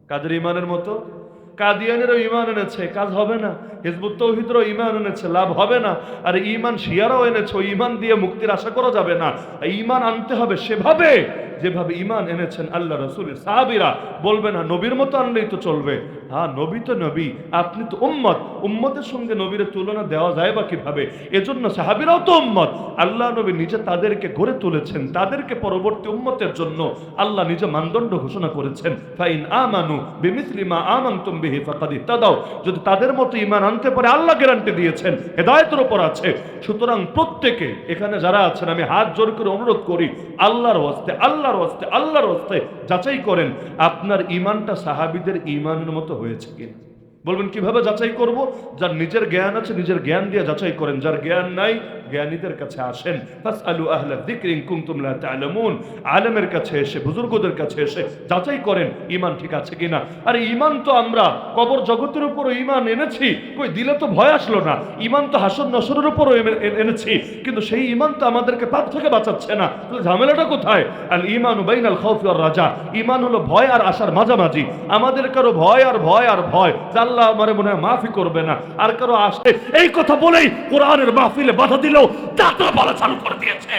Speaker 1: কাদের ঈমানের মতো? কাদিয়ানেরও ঈমান এনেছে, কাজ হবে না। হিজবুত তাওহীদেরও ঈমান এনেছে, লাভ হবে না। আর ঈমান শিয়ারাও এনেছে, ওই ঈমান দিয়ে মুক্তির আশা করা যাবে না। ঈমান আনতে হবে সেভাবে যেভাবে ঈমান এনেছেন আল্লাহ রাসূলের সাহাবীরা। বলবে না নবীর মতো আনলেই তো চলবে। হ্যাঁ, নবী তো নবী, আপনি তো উম্মত, উম্মতের সঙ্গে নবীর তুলনা দেওয়া যায় বা কিভাবে? এজন্য সাহাবীরাও তো উম্মত। আল্লাহ নবী নিজে তাদেরকে গড়ে তুলেছেন, তাদেরকে পরবর্তী উম্মতের জন্য আল্লাহ নিজে মানদণ্ড ঘোষণা করেছেন। ফাইন আমানু বিমিসলি মা আমানতুম বিহি ফাকাদ ইহতাদাও, যদি তাদের মতো ঈমান আনতে পারে, আল্লাহ গ্যারান্টি দিয়েছেন হেদায়েতের উপর আছে। সুতরাং প্রত্যেকে এখানে যারা আছেন, আমি হাত জোর করে অনুরোধ করি, আল্লাহর ওয়াস্তে, আল্লাহর ওয়াস্তে, আল্লাহর ওয়াস্তে যাচাই করেন আপনার ঈমানটা সাহাবীদের ঈমানের মতো হয়েছে কিনা। বলবেন কিভাবে যাচাই করব? যার নিজের জ্ঞান আছে, নিজের জ্ঞান দিয়ে যাচাই করেন। যার জ্ঞান নাই, জ্ঞানীদের কাছে আসেন। ফাসআলু আহলা যিকরি ইন কুনতুম লা তা'লামুন, আলেমের কাছে এসে, বুজুর্গদের কাছে এসে যাচাই করেন ঈমান ঠিক আছে কিনা। আরে ঈমান তো আমরা কবর জগতের উপর ঈমান এনেছি, কই দিলে তো ভয় আসলো না। ঈমান তো হাসর নসরের উপরও এনেছি, কিন্তু সেই ঈমান তো আমাদেরকে পাপ থেকে বাঁচাচ্ছে না। তাহলে ঝামেলাটা কোথায়? আল ঈমানু বাইনাল খাউফি ওয়ার রাজা, ঈমান হলো ভয় আর আশার মাঝামাঝি। আমাদের কারো ভয় আর ভয় আর ভয়, আল্লাহ আমারে মনে হয় মাফি করবে না, আর কারো আসে। এই কথা বলেই কোরআনের মাহফিলে বাধা দিলেও যাত্রা বলা চালু করে দিয়েছে।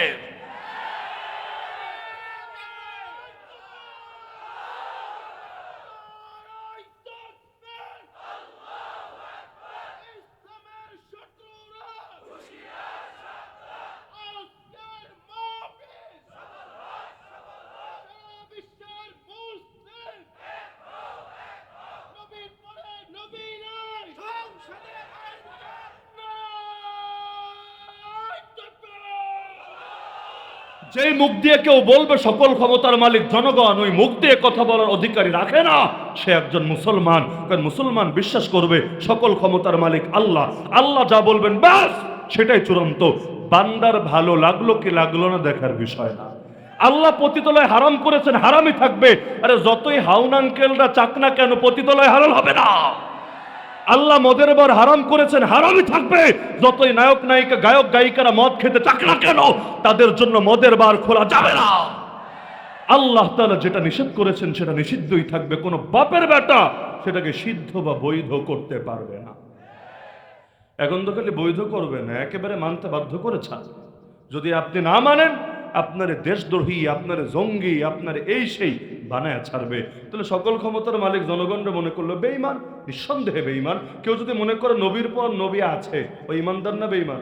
Speaker 1: যেই মুখ দিয়ে কেউ বলবে সকল ক্ষমতার মালিক জনগণ, ওই মুখ দিয়ে কথা বলার অধিকারী রাখে না, সে একজন মুসলমান। কারণ মুসলমান বিশ্বাস করবে সকল ক্ষমতার মালিক আল্লাহ, আল্লাহ যা বলবেন ব্যাস সেটাই চূড়ান্ত। বান্দার ভালো লাগলো কি লাগলো না দেখার বিষয় না। আল্লাহ পতিতলায় হারাম করেছেন, হারামই থাকবে। আরে যতই হাউন আঙ্কেলরা চাক না কেন, পতিতলায় হালাল হবে না। আল্লাহ মদের বার হারাম করেছেন, হারামই থাকবে। যতই নায়ক নায়িকা, গায়ক গায়িকারা মদ খেতে চাক না কেন, তাদের জন্য মদের বার খোলা যাবে না। আল্লাহ তাআলা যেটা নিষেধ করেছেন সেটা নিষিদ্ধই থাকবে। কোনো বাপের বেটা সেটাকে সিদ্ধ বা বৈধ করতে পারবে না। এখন তো খালি বৈধ করবে না, একেবারে মানতে বাধ্য করেছেন। যদি আপনি না মানেন, আপনার দেশদ্রোহী, আপনার জঙ্গি, আপনার এই সেই বানায় ছাড়বে। তাহলে সকল ক্ষমতার মালিক জনগণরা মনে করলো বেঈমান, নিঃসন্দেহে বেঈমান। কেউ যদি মনে করে নবীর পর নবী আছে, ওই ইমানদার না বেঈমান?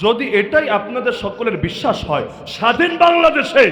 Speaker 1: যদি এটাই আপনাদের সকলের বিশ্বাস হয়, স্বাধীন বাংলাদেশে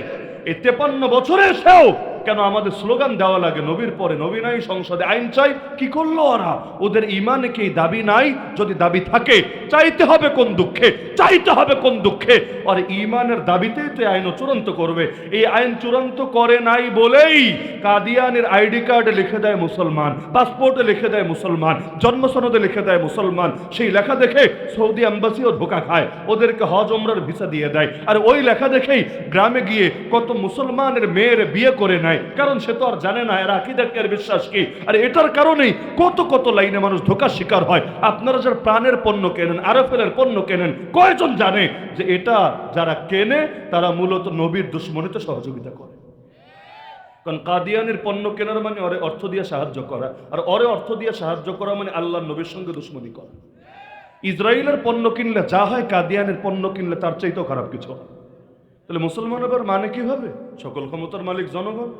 Speaker 1: এই 53 বছরে এসেও কেন আমাদের স্লোগান দেওয়া লাগে নবীর পরে নবী নাই, সংসদে আইন চাই? কি করলো ওরা? ওদের ইমানে কি দাবি নাই? যদি দাবি থাকে, চাইতে হবে কোন দুঃখে, চাইতে হবে কোন দুঃখে? আর ইমানের দাবিতেই তো আইন চূড়ান্ত করবে। এই আইন চূড়ান্ত করে নাই বলেই কাদিয়ানের আইডি কার্ডে লিখে দেয় মুসলমান, পাসপোর্টে লিখে দেয় মুসলমান, জন্মসনদে লিখে দেয় মুসলমান। সেই লেখা দেখে সৌদি এম্বাসিও ধোকা খায়, ওদেরকে হজ ওমরার ভিসা দিয়ে দেয়। আর ওই লেখা দেখেই গ্রামে গিয়ে কত মুসলমানের মেয়ের বিয়ে করে নেয়, কারণ সে তো আর জানে না এর আকীদা কি, এর বিশ্বাস কি। আর এটার কারণেই কত কত লাইনে মানুষ ধোকার শিকার হয়। আপনারা যারা প্রাণের পণ্য কেনেন, আরফেলের পণ্য কেনেন, কয়জন জানে যে এটা যারা কেনে তারা মূলত নবীর দুশমনিতে সহযোগিতা করে? কারণ কাদিয়ানির পণ্য কেনার মানে ওরে অর্থ দিয়ে সাহায্য করা, আর ওরে অর্থ দিয়ে সাহায্য করা মানে আল্লাহর নবীর সঙ্গে দুশমনি করা। ইসরায়েলের পণ্য কিনলে যা হয়, কাদিয়ানের পণ্য কিনলে তার চাইতেও খারাপ কিছু হয়। তাহলে মুসলমান আবার মানে কি হবে? সকল ক্ষমতার মালিক জনগণ।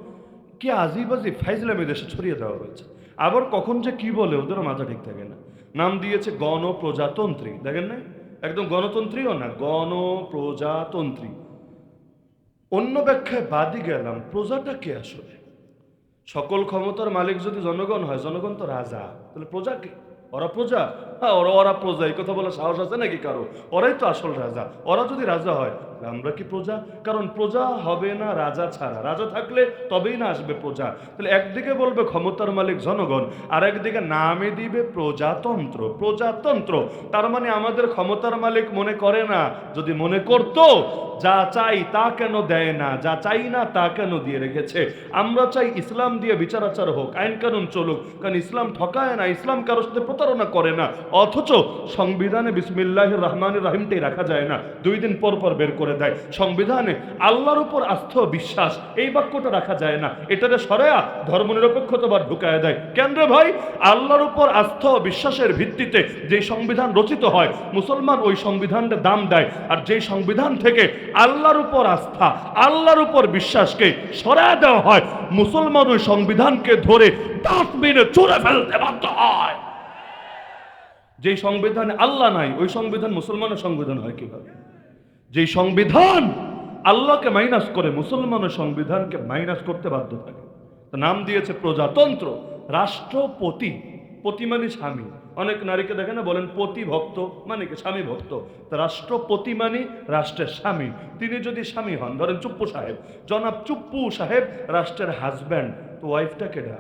Speaker 1: কি আজিবাজি ফাইজলামি দেশে ছড়িয়ে দেওয়া হয়েছে। আবার কখন যে কি বলে ওদেরও মাথা ঠিক থাকে না। নাম দিয়েছে গণপ্রজাতন্ত্রী, দেখেন না? একদম গণতন্ত্রীও না, গণপ্রজাতন্ত্রী। অন্য ব্যাখ্যায় বাদই গেলাম, প্রজাটা কে আসলে? সকল ক্ষমতার মালিক যদি জনগণ হয়, জনগণ তো রাজা, তাহলে প্রজা কে? ওরা প্রজা? হ্যাঁ, ওরা প্রজা। এই কথা বলার সাহস আছে নাকি কারো? ওরাই তো আসল রাজা। ওরা যদি রাজা হয়, আমরা কি প্রজা? কারণ প্রজা হবে না রাজা ছাড়া। রাজা থাকলে তবেই না আসবে প্রজা। তাহলে একদিকে বলবে ক্ষমতার মালিক জনগণ, আর একদিকে নামে দিবে প্রজাতন্ত্র। প্রজাতন্ত্র তার মানে আমাদের ক্ষমতার মালিক মনে করে না। যদি মনে করতো, যা চাই তা কেন দেয় না, যা চাই না তা কেন দিয়ে রেখেছে? আমরা চাই ইসলাম দিয়ে বিচার আচার হোক, আইন কানুন চলুক, কারণ ইসলাম ঠকায় না, ইসলাম কারোর সাথে প্রতারণা করে না। অথচ সংবিধানে বিসমিল্লাহির রহমানির রহিমটাই রাখা যায় না, 2 দিন পর পর বের করে দেয়। সংবিধানে আল্লাহর উপর আস্থা ও বিশ্বাস এই বাক্যটা রাখা যায় না, এটারে সরেয়া ধর্মনিরপেক্ষতাবাদ ঢুকায় দেয়। কেন রে ভাই? আল্লাহর উপর আস্থা ও বিশ্বাসের ভিত্তিতে যে সংবিধান রচিত হয়, মুসলমান ওই সংবিধানটা দাম দেয়। আর যেই সংবিধান থেকে আল্লাহর উপর আস্থা, আল্লাহর উপর বিশ্বাসকে সরায় দেওয়া হয়, মুসলমান ওই সংবিধানকে ধরে ডাস্টবিনে ছুঁড়ে ফেলতে বাধ্য হয়। যেই সংবিধানে আল্লাহ নাই, ওই সংবিধান মুসলমানের সংবিধান হয় কিভাবে? যেই সংবিধান আল্লাহকে মাইনাস করে, মুসলমানের সংবিধানকে মাইনাস করতে বাধ্য থাকে। নাম দিয়েছে প্রজাতন্ত্র। রাষ্ট্রপতি, পতি মানে স্বামী। অনেক নারীকে দেখে না, বলেন পতি ভক্ত, মানে কি স্বামী ভক্ত। তা রাষ্ট্রপতি মানে রাষ্ট্রের স্বামী। তিনি যদি স্বামী হন, ধরেন চুপ্পু সাহেব, জনাব চুপ্পু সাহেব রাষ্ট্রের হাজব্যান্ড, তো ওয়াইফটা কেডা?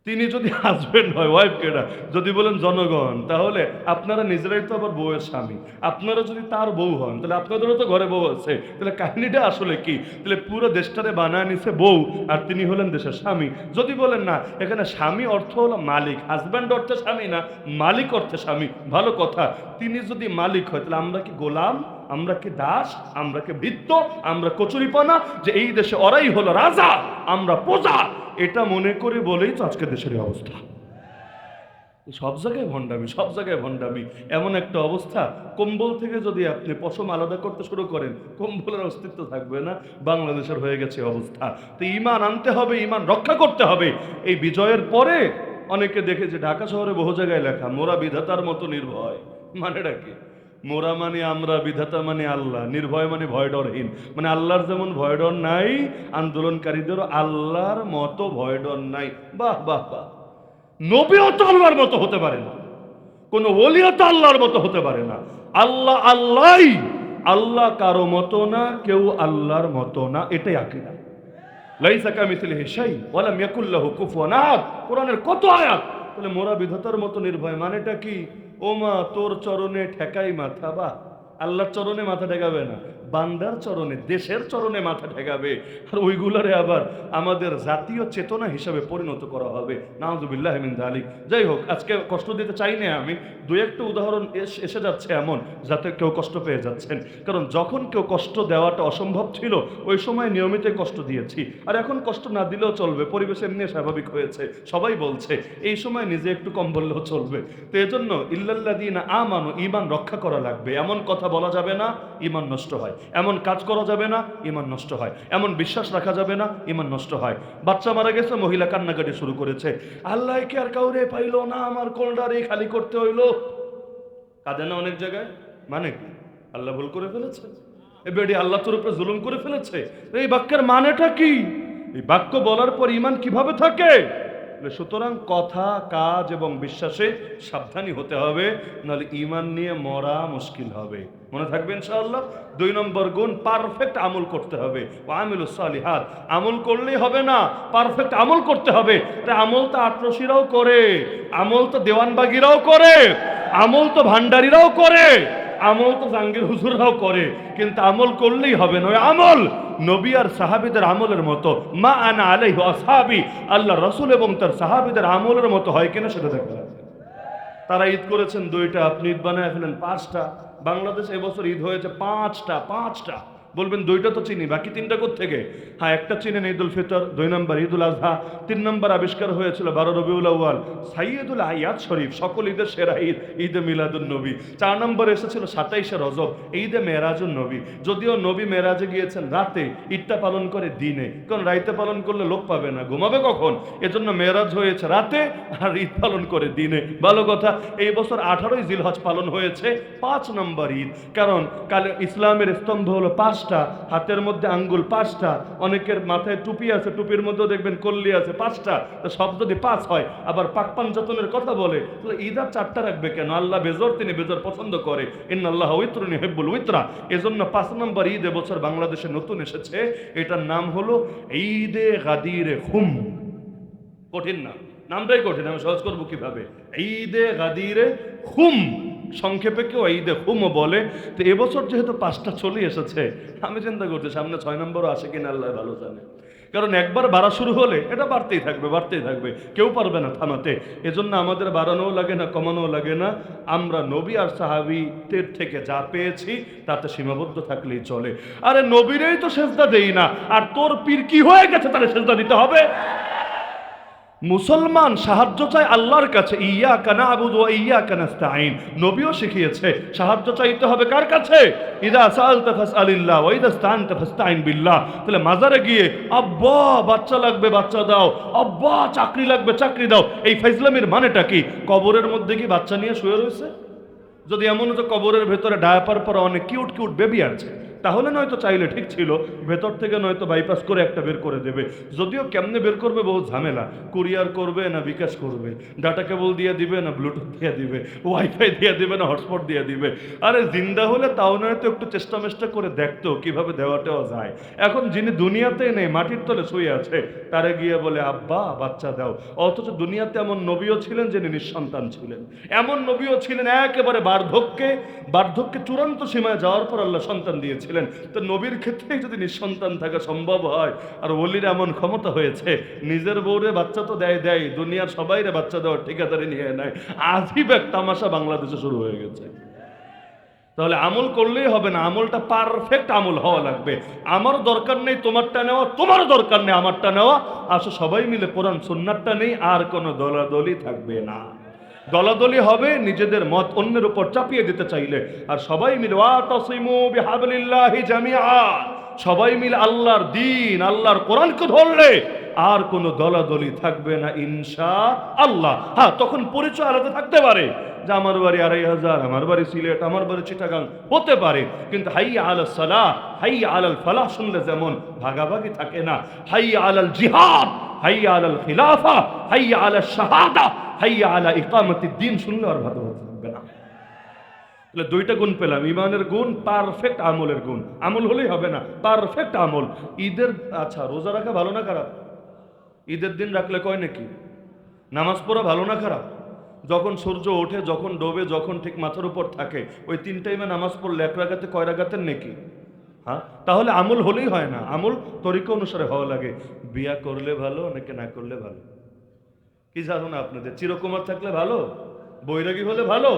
Speaker 1: তিনি যদি হাজবেন্ড হয়, ওয়াইফ কেডা? যদি বলেন জনগণ, তাহলে আপনারা নিজেরাই তো আবার বউয়ের স্বামী। আপনারা যদি তার বউ হন, তাহলে আপনাদেরও তো ঘরে বউ আছে। তাহলে কাহিনীটা আসলে কি? তাহলে পুরো দেশটারে বানায় নিছে বউ, আর তিনি হলেন দেশের স্বামী। যদি বলেন না, এখানে স্বামী অর্থ হলো মালিক, হাজব্যান্ড অর্থে স্বামী না, মালিক অর্থে স্বামী, ভালো কথা। তিনি যদি মালিক হয়, তাহলে আমরা কি গোলাম? আমরা কি দাস? আমরা কি ভৃত্য? আমরা কচুরিপানা? যে এই দেশে ওরাই হলো রাজা, আমরা প্রজা, এটা মনে করে বলেই তো আজকে দেশের অবস্থা। সব জায়গায় ভণ্ডামি, সব জায়গায় ভণ্ডামি। এমন একটা অবস্থা, কম্বল থেকে যদি আপনি পশম আলাদা করতে শুরু করেন, কম্বলের অস্তিত্ব থাকবে না। বাংলাদেশের হয়ে গেছে অবস্থা। তো ঈমান আনতে হবে, ঈমান রক্ষা করতে হবে। এই বিজয়ের পরে অনেকে দেখে যে ঢাকা শহরে বহু জায়গায় লেখা মোরা বিধাতার মতো নির্ভয়। মানেটা কি? মোরা মানে আমরা, বিধাতা মানে আল্লাহ, নির্ভয় মানে ভয় ডরহীন। মানে আল্লাহর যেমন ভয় ডর নাই, আন্দোলনকারীদেরও আল্লাহর মতো ভয় ডর নাই। বাহ বাহ বাহ! নবীও তো আল্লাহর মতো হতে পারে না, কোন ওলিও তো আল্লাহর মতো হতে পারে না। আল্লাহ আল্লাহই, আল্লাহ কারো মতো না, কেউ আল্লাহর মতো না, এটাই আকীদা। লাইসা কামিসলিহি শাই ওয়া লাম ইয়াকুল লাহু কুফুয়ান আহাদ, কোরআনের কত আয়াত। তাহলে মোরা বিধাতার মতো নির্ভয় মানেটা কি? ও মা, তোর চরণে ঠেকাই মাথা। বা আল্লাহর চরণে মাথা ঠেকাবে না, বান্দার চরণে, দেশের চরণে মাথা ঠেকাবে। আর ওইগুলারে আবার আমাদের জাতীয় চেতনা হিসাবে পরিণত করা হবে। নাউযুবিল্লাহি মিন যালিক। যাই হোক, আজকে কষ্ট দিতে চাই না আমি। 2-1টা উদাহরণ এসে যাচ্ছে এমন, যাতে কেউ কষ্ট পেয়ে যাচ্ছেন। কারণ যখন কেউ কষ্ট দেওয়াটা অসম্ভব ছিল, ওই সময় নিয়মিত কষ্ট দিয়েছি। আর এখন কষ্ট না দিলেও চলবে, পরিবেশ এমনি স্বাভাবিক হয়েছে, সবাই বলছে। এই সময় নিজে একটু কম বললেও চলবে। তো এজন্য ইল্লাল্লাযীনা আমানু, ঈমান রক্ষা করা লাগবে। এমন কথা বলা যাবে না, ঈমান নষ্ট হয়। এমন কাজ করা যাবে না, ঈমান নষ্ট হয়। এমন বিশ্বাস রাখা যাবে না, ঈমান নষ্ট হয়। বাচ্চা মারা গেছে, মহিলা কান্নাকাটি শুরু করেছে, আল্লাহ কি আর কাউরে পাইলো না, আমার কোলডারে খালি করতে হইলো। কাঁদে না অনেক জায়গায়? মানে কি? আল্লাহ ভুল করে ফেলেছে, এ বেডি আল্লাহ তোর উপরে জুলুম করে ফেলেছে। এই বাক্যের মানেটা কি? এই বাক্য বলার পর ঈমান কিভাবে থাকে? সুতরাং কথা, কাজ এবং বিশ্বাসে সাবধানী হতে হবে, নাহলে ঈমান নিয়ে মরা মুশকিল হবে। মনে থাকবে ইনশাআল্লাহ। 2 নম্বর গুণ, পারফেক্ট আমল করতে হবে। ওয়ামিলুস সালিহাত, আমল করলেই হবে না, পারফেক্ট আমল করতে হবে। তাই আমল তো আটরশিরাও করে, আমল তো দেওয়ানবাগিরাও করে, আমল তো ভান্ডারিরাও করে, আমল তো জাঙ্গির হুজুররাও করে, কিন্তু আমল করলেই হবে না। আমল নবী আর সাহাবীদের আমলের মতো, মা আনা আলাইহি আসহাবি, আল্লাহ রাসূল এবং তার সাহাবীদের আমলের মতো হয় কিনা সেটা দেখতে হবে। তারা ঈদ করেছেন 2টা, আপনি ঈদ বানায় ফেলেন 5টা। বাংলাদেশে এবছর ঈদ হয়েছে 5টা। বলবেন দুইটা তো চিনি, বাকি তিনটা কোত্থেকে? হ্যাঁ, একটা চিনেন ঈদুল ফিতর, 2 নম্বর ঈদুল আজহা, 3 নম্বর আবিষ্কার হয়েছিল 12 রবিউল আউয়াল সাইয়্যিদুল আয়াত শরীফ, সকল ঈদের সেরা ঈদ, ঈদে মিলাদুন নবী। 4 নম্বর এসেছিল 27শে রজব, ঈদে মেরাজুন নবী। যদিও নবী মেরাজে গিয়েছেন রাতে, ঈদটা পালন করে দিনে, কারণ রাইতে পালন করলে লোক পাবে না, ঘুমাবে কখন? এজন্য মেরাজ হয়েছে রাতে আর ঈদ পালন করে দিনে। ভালো কথা। এই বছর 18ই জিলহজ পালন হয়েছে 5 নম্বর ঈদ, কারণ কাল ইসলামের স্তম্ভ হলো 5টা, হাতের মধ্যে আঙ্গুল 5টা, অনেকের মাথায় টুপি আছে, টুপির মধ্যেও দেখবেন কল্লি আছে 5টা। তো সব যদি 5 হয়, আবার পাক পাঞ্জাতনের কথা বলে, তাহলে ঈদ আর 4টা রাখবে কেন? আল্লাহ বেজর, তিনি বেজর পছন্দ করে, ইন্নাল্লাহ উইত্রুন ইউহিব্বুল উইত্রা। এজন্য 5 নম্বর ঈদ এবছর বাংলাদেশে নতুন এসেছে, এটার নাম হলো ঈদে গাদিরে খুম। কঠিন না, নামটাই কঠিন, আমি সহজ করবো কিভাবে? ঈদে গাদিরে খুম, সংক্ষেপে কেউ ঈদে খুমও বলে। তো এবছর যেহেতু 5টা চলে এসেছে, আমি চিন্তা করছি সামনে 6 নম্বরও আসে কিনা আল্লাহ ভালো জানে। কারণ একবার বাড়া শুরু হলে এটা বাড়তেই থাকবে, বাড়তেই থাকবে, কেউ পারবে না থামাতে। এজন্য আমাদের বাড়ানোও লাগে না, কমানোও লাগে না। আমরা নবী আর সাহাবীদের থেকে যা পেয়েছি তাতে সীমাবদ্ধ থাকলেই চলে। আরে নবীরেই তো সেজদা দেই না, আর তোর পীর কি হয়ে গেছে তাহলে সেজদা দিতে হবে? মুসলমান সাহায্য চায় আল্লাহর কাছে, ইয়্যাকা না'বুদু ওয়া ইয়্যাকা নাস্তাঈন। নবীও শিখিয়েছে সাহায্য চাইতে হবে কার কাছে? ইযা সাআলতা ফাসআলিল্লাহ ওয়া ইযা ইসতাআনতা ফাসতাঈন বিল্লাহ। তাহলে মাজারে গিয়ে আব্বা বাচ্চা লাগবে বাচ্চা দাও, আব্বা চাকরি লাগবে চাকরি দাও, এই ফাইজলামির মানেটা কি? কবরের মধ্যে কি বাচ্চা নিয়ে শুয়ে রয়েছে? যদি এমন হতো কবরের ভেতরে ডায়াপার পরা অনেক কিউট কিউট বেবি আছে, তাহলে নয়তো চাইলে ঠিক ছিল, ভেতর থেকে নয়তো বাইপাস করে একটা বের করে দেবে। যদিও কেমনে বের করবে বহু ঝামেলা, কুরিয়ার করবে না বিকাশ করবে, ডাটা কেবল দিয়ে দিবে না ব্লুটুথ দিয়ে দিবে, ওয়াইফাই দিয়ে দিবে না হটস্পট দিয়ে দিবে। আরে জিন্দা হলে তাও নয়তো একটু চেষ্টা মেষ্টা করে দেখতো কিভাবে দেওয়াটাও যায়। এখন যিনি দুনিয়াতে নেই, মাটির তলে শুয়ে আছে, তারে গিয়ে বলে আব্বা বাচ্চা দাও। অথচ দুনিয়াতে এমন নবীও ছিলেন যিনি নিঃসন্তান ছিলেন, এমন নবীও ছিলেন একেবারে বার্ধক্যে চূড়ান্ত সীমায় যাওয়ার পর আল্লাহ সন্তান দিয়েছিলেন। তো নবীর ক্ষেত্রেই যদি নিঃসন্তান থাকা সম্ভব হয়, আর ওলির এমন ক্ষমতা হয়েছে, নিজের বউরে বাচ্চা তো দেয়, দুনিয়ার সবাইরে বাচ্চা দেওয়ার ঠিকাদারি নিয়ে নেয়। আজীব এক তামাশা বাংলাদেশে শুরু হয়ে গেছে। তাহলে আমল করলেই হবে না, আমলটা পারফেক্ট আমল হওয়া লাগবে। আমার দরকার নেই তোমারটা নেওয়া, তোমার দরকার নেই আমারটা নেওয়া। আসো সবাই মিলে কোরআন সুন্নাতটা নেই, আর কোনো দলাদলি থাকবে না। দলাদলি হবে নিজেদের মত অন্যের উপর চাপিয়ে দিতে চাইলে। আর সবাই মিলে ওয়াতাসিমু বিহাবলিল্লাহি জামিআ, সবাই মিলে আল্লাহর দ্বীন আল্লাহর কোরআনকে ধরলে আর কোনো দলাদলি থাকবে না ইনশাআল্লাহ। হ্যাঁ, তখন পরিচয় আলাদা থাকতে পারে, যে আমার বাড়ি 2500, আমার বাড়ি সিলেট, আমার বাড়ি চিটাগাং, হতে পারে। কিন্তু হাইয়া আলাস সালাহ হাইয়া আলাল ফালাহ শুনলে যেমন ভাগাভাগি থাকে না, হাইয়া আলাল জিহাদ হাইয়া আলাল খিলাফা হাইয়া আলাল শাহাদা হাইয়া আলা ইকামাতিদ দ্বীন শুনলে আর ভাগাভাগি থাকবে না। তাহলে দুইটা গুণ পেলাম, ইমানের গুণ, পারফেক্ট আমলের গুণ। আমল হলেই হবে না, পারফেক্ট আমল। ঈদের, আচ্ছা রোজা রাখা ভালো না খারাপ? ঈদের দিন রাখলে কয় নাকি? নামাজ পড়া ভালো না খারাপ? যখন সূর্য ওঠে, যখন ডোবে, যখন ঠিক মাথার উপর থাকে, ওই 3 টাইমে নামাজ পড়লে 1 রাকাতে কয় রাকাতের নেকি? হ্যাঁ, তাহলে আমল হলেই হয় না, আমল তরিকা অনুসারে হওয়া লাগে। বিয়া করলে ভালো নাকি না করলে ভালো? কি জানো না আপনাদের? চিরকুমার থাকলে ভালো, বৈরাগী হলে ভালো?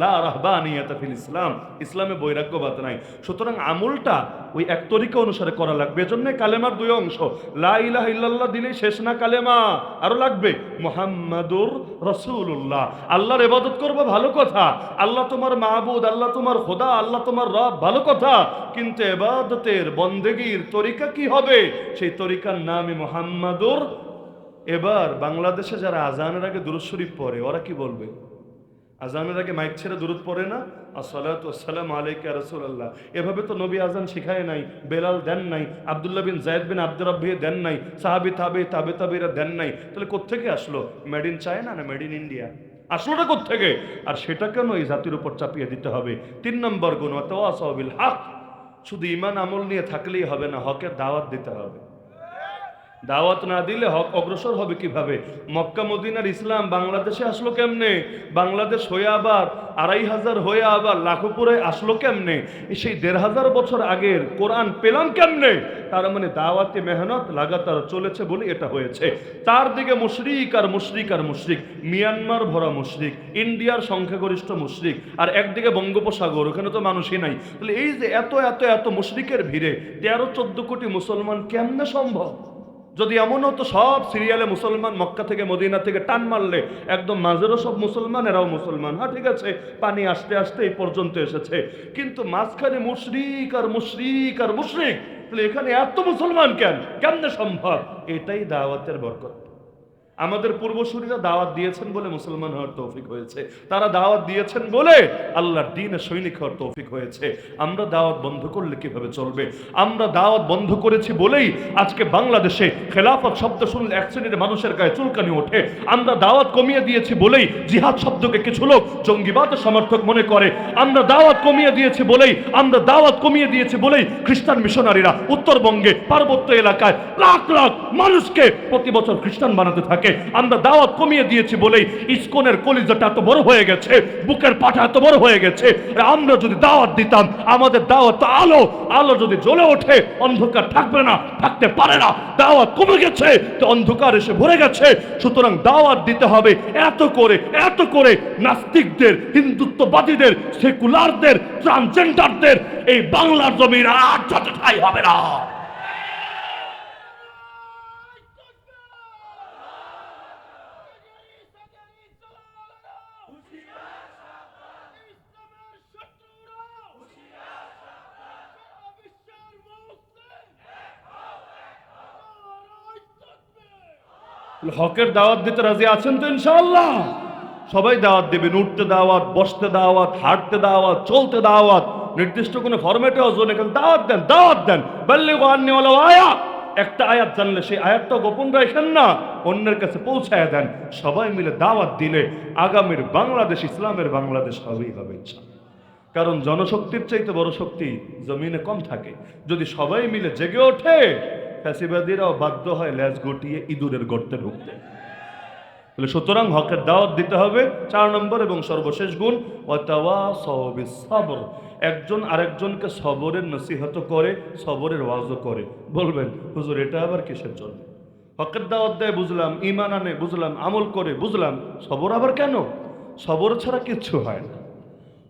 Speaker 1: লা রাহবানিয়াতা ফিল ইসলাম, ইসলামে বৈরাগ্যবাদ নাই। সুতরাং আমলটা ওই এক তরিকা অনুসারে করা লাগবে। এজন্য কালেমার 2 অংশ, লা ইলাহা ইল্লাল্লাহ দিলেই শেষ না কালেমা, আরো লাগবে মুহাম্মাদুর রাসূলুল্লাহ। আল্লাহর ইবাদত করবো, ভালো কথা, আল্লাহ তোমার মাবুদ, আল্লাহ তোমার খোদা, আল্লাহ তোমার রব, ভালো কথা। কিন্তু ইবাদতের বন্দেগীর তরিকা কি হবে? সেই তরিকার নামই মুহাম্মাদুর। এবার বাংলাদেশে যারা আজানের আগে দুরূদ শরীফ পড়ে, ওরা কি বলবে? আজানের আগে মাইক ছেড়ে দুরূদ পড়ে না, আসসালাতু ওয়াসসালামু আলাইকা ইয়া রাসূলুল্লাহ। এভাবে তো নবী আজান শিখায় নাই, বেলাল দেন নাই, আব্দুল্লাহ বিন যায়েদ বিন আব্দুর রাব্বি দেন নাই, সাহাবী তাবেঈরা দেন নাই। তাহলে কোত্থেকে আসলো? মেড ইন চায়না না মেড ইন ইন্ডিয়া? আসলোটা কোত্থেকে? আর সেটা কেন এই জাতির উপর চাপিয়ে দিতে হবে? 3 নম্বর গুণ, ওয়াতাওয়াসাউ বিল হক। শুধু ঈমান আমল নিয়ে থাকলেই হবে না, হকের দাওয়াত দিতে হবে। দাওয়াত না দিলে হক অগ্রসর হবে কিভাবে? মক্কা মদিনার ইসলাম বাংলাদেশে আসলো কেমনে? বাংলাদেশ হয়ে আবার 2500 হয়ে আবার লাখোপুরে আসলো কেমনে? সেই 1500 বছর আগের কোরআন পেলাম কেমনে? তার মানে দাওয়াতি মেহনত লাগাতার চলেছে বলে এটা হয়েছে। চারদিকে মুশরিক আর মুশরিক আর মুশরিক, মিয়ানমার ভরা মুশরিক, ইন্ডিয়ার সংখ্যাগরিষ্ঠ মুশরিক, আর একদিকে বঙ্গোপসাগর, ওখানে তো মানুষই নাই। তাহলে এই যে এত এত এত মুশরিকের ভিড়ে 13-14 কোটি মুসলমান কেমনে সম্ভব? যদি এমন হতো সব সিরিয়ালে মুসলমান, মক্কা থেকে মদিনা থেকে টান মারলে একদম মাঝেরও সব মুসলমান, এরাও মুসলমান, হ্যাঁ ঠিক আছে, পানি আসতে আসতে এই পর্যন্ত এসেছে, কিন্তু মাঝখানে মুশরিক আর মুশরিক আর মুশরিক, তাহলে এখানে এত মুসলমান কেমনে সম্ভব? এটাই দাওয়াতের বরকত। আমাদের পূর্বসূরীরা দাওয়াত দিয়েছেন বলে মুসলমান হওয়ার তৌফিক হয়েছে, তারা দাওয়াত দিয়েছেন বলে আল্লাহর দ্বীনের সৈনিক হওয়ার তৌফিক হয়েছে। আমরা দাওয়াত বন্ধ করলে কিভাবে চলবে? আমরা দাওয়াত বন্ধ করেছি বলেই আজকে বাংলাদেশে খেলাফত শব্দ শুনলে এক শ্রেণীর মানুষের গায়ে চুলকানি ওঠে। আমরা দাওয়াত কমিয়ে দিয়েছি বলেই জিহাদ শব্দকে কিছু লোক জঙ্গিবাদের সমর্থক মনে করে। আমরা দাওয়াত কমিয়ে দিয়েছি বলেই খ্রিস্টান মিশনারিরা উত্তরবঙ্গে পার্বত্য এলাকায় লাখ লাখ মানুষকে প্রতি বছর খ্রিস্টান বানাতে থাকে। আমরা দাওয়াত কমিয়ে দিয়েছি বলেই ইসকনের কলিজাটা এত বড় হয়ে গেছে, বুকের পাটা এত বড় হয়ে গেছে। আমরা যদি দাওয়াত দিতাম, আমাদের দাওয়াত আলো যদি জ্বলে ওঠে, অন্ধকার থাকবে না, থাকতে পারে না। দাওয়াত কমে গেছে তো অন্ধকার এসে ভরে গেছে। সুতরাং দাওয়াত দিতে হবে এত করে নাস্তিকদের, হিন্দুত্ববাদীদের, সেকুলারদের, ট্রান্সজেন্ডারদের এই বাংলার জমির আর যাতে ঠাঁই হবে না। হকের দাওয়াত দিতে রাজি আছেন তো ইনশাআল্লাহ? সবাই দাওয়াত দেবেন, উঠতে দাওয়াত, বসতে দাওয়াত, হাঁটতে দাওয়াত, চলতে দাওয়াত, নির্দিষ্ট কোনো ফরম্যাটে ওজন এখানে দাওয়াত দেন। বাল্লিগু আন্নী ওয়ালাউ আয়া, একটা আয়াত জানলে সেই আয়াতটা গোপন রাখেন না, অন্যের কাছে পৌঁছায় দেন। সবাই মিলে দাওয়াত দিলে আগামীর বাংলাদেশ ইসলামের বাংলাদেশ হবেই হবে ইনশাআল্লাহ। কারণ জনশক্তির চাইতে বড় শক্তি জমিনে কম থাকে। যদি সবাই মিলে জেগে ওঠে, ফ্যাসিবাদীরাও বাধ্য হয় লেজ গটিয়ে ইঁদুরের গর্তে ঢুকতে। সুতরাং হকের দাওয়াত দিতে হবে। 4 নম্বর এবং সর্বশেষ গুণ, ওয়াতাওয়াসাউ বিস-সবর, একজন আরেকজনকে সবরের নসিহত করে, সবরের ওয়াজও করে। বলবেন হুজুর এটা আবার কিসের জন্য? হকের দাওয়াত দেয় বুঝলাম, ঈমান আনে বুঝলাম, আমল করে বুঝলাম, সবর আবার কেন? সবর ছাড়া কিচ্ছু হয় না।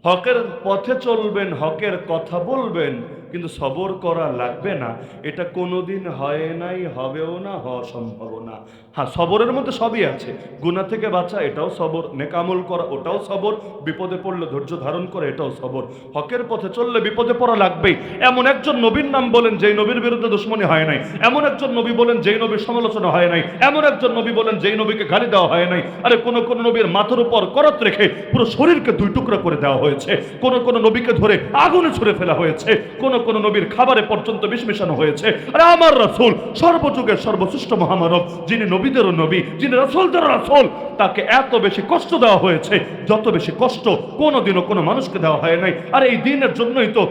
Speaker 1: হকের পথে চলবেন, হকের কথা বলবেন, কিন্তু সবর করা লাগবে না, এটা কোনোদিন হয় নাই, হবেও না, হওয়া সম্ভব না। হ্যাঁ, সবরের মধ্যে সবই আছে। গুনাহ থেকে বাঁচা এটাও সবর, নেক আমল করা ওটাও সবর, বিপদে পড়লে ধৈর্য ধারণ করা এটাও সবর। হকের পথে চললে বিপদে পড়া লাগবেই। এমন একজন নবীর নাম বলেন যেই নবীর বিরুদ্ধে দুশমনী হয় নাই, এমন একজন নবী বলেন যেই নবীর সমালোচনা হয় নাই, এমন একজন নবী বলেন যেই নবীকে গালি দেওয়া হয় নাই। আরে কোন কোন নবীর মাথার উপর করত রেখে পুরো শরীরকে 2 টুকরা করে দেওয়া হয়েছে, কোন কোন নবীকে ধরে আগুনে ছুঁড়ে ফেলা হয়েছে, কোন কোন নবীর খাবারে পর্যন্ত বিষ মেশানো হয়েছে। আরে আমার রাসূল সর্বযুগের সর্বশ্রেষ্ঠ মহামানব, যিনি নবীদেরও নবী, যিনি রাসূলদেরও রাসূল, তাকে এত বেশি কষ্ট দেওয়া হয়েছে যত বেশি কষ্ট কোনোদিনও কোনো মানুষকে দেওয়া হয় নাই। আর এই দিনের জন্যই তো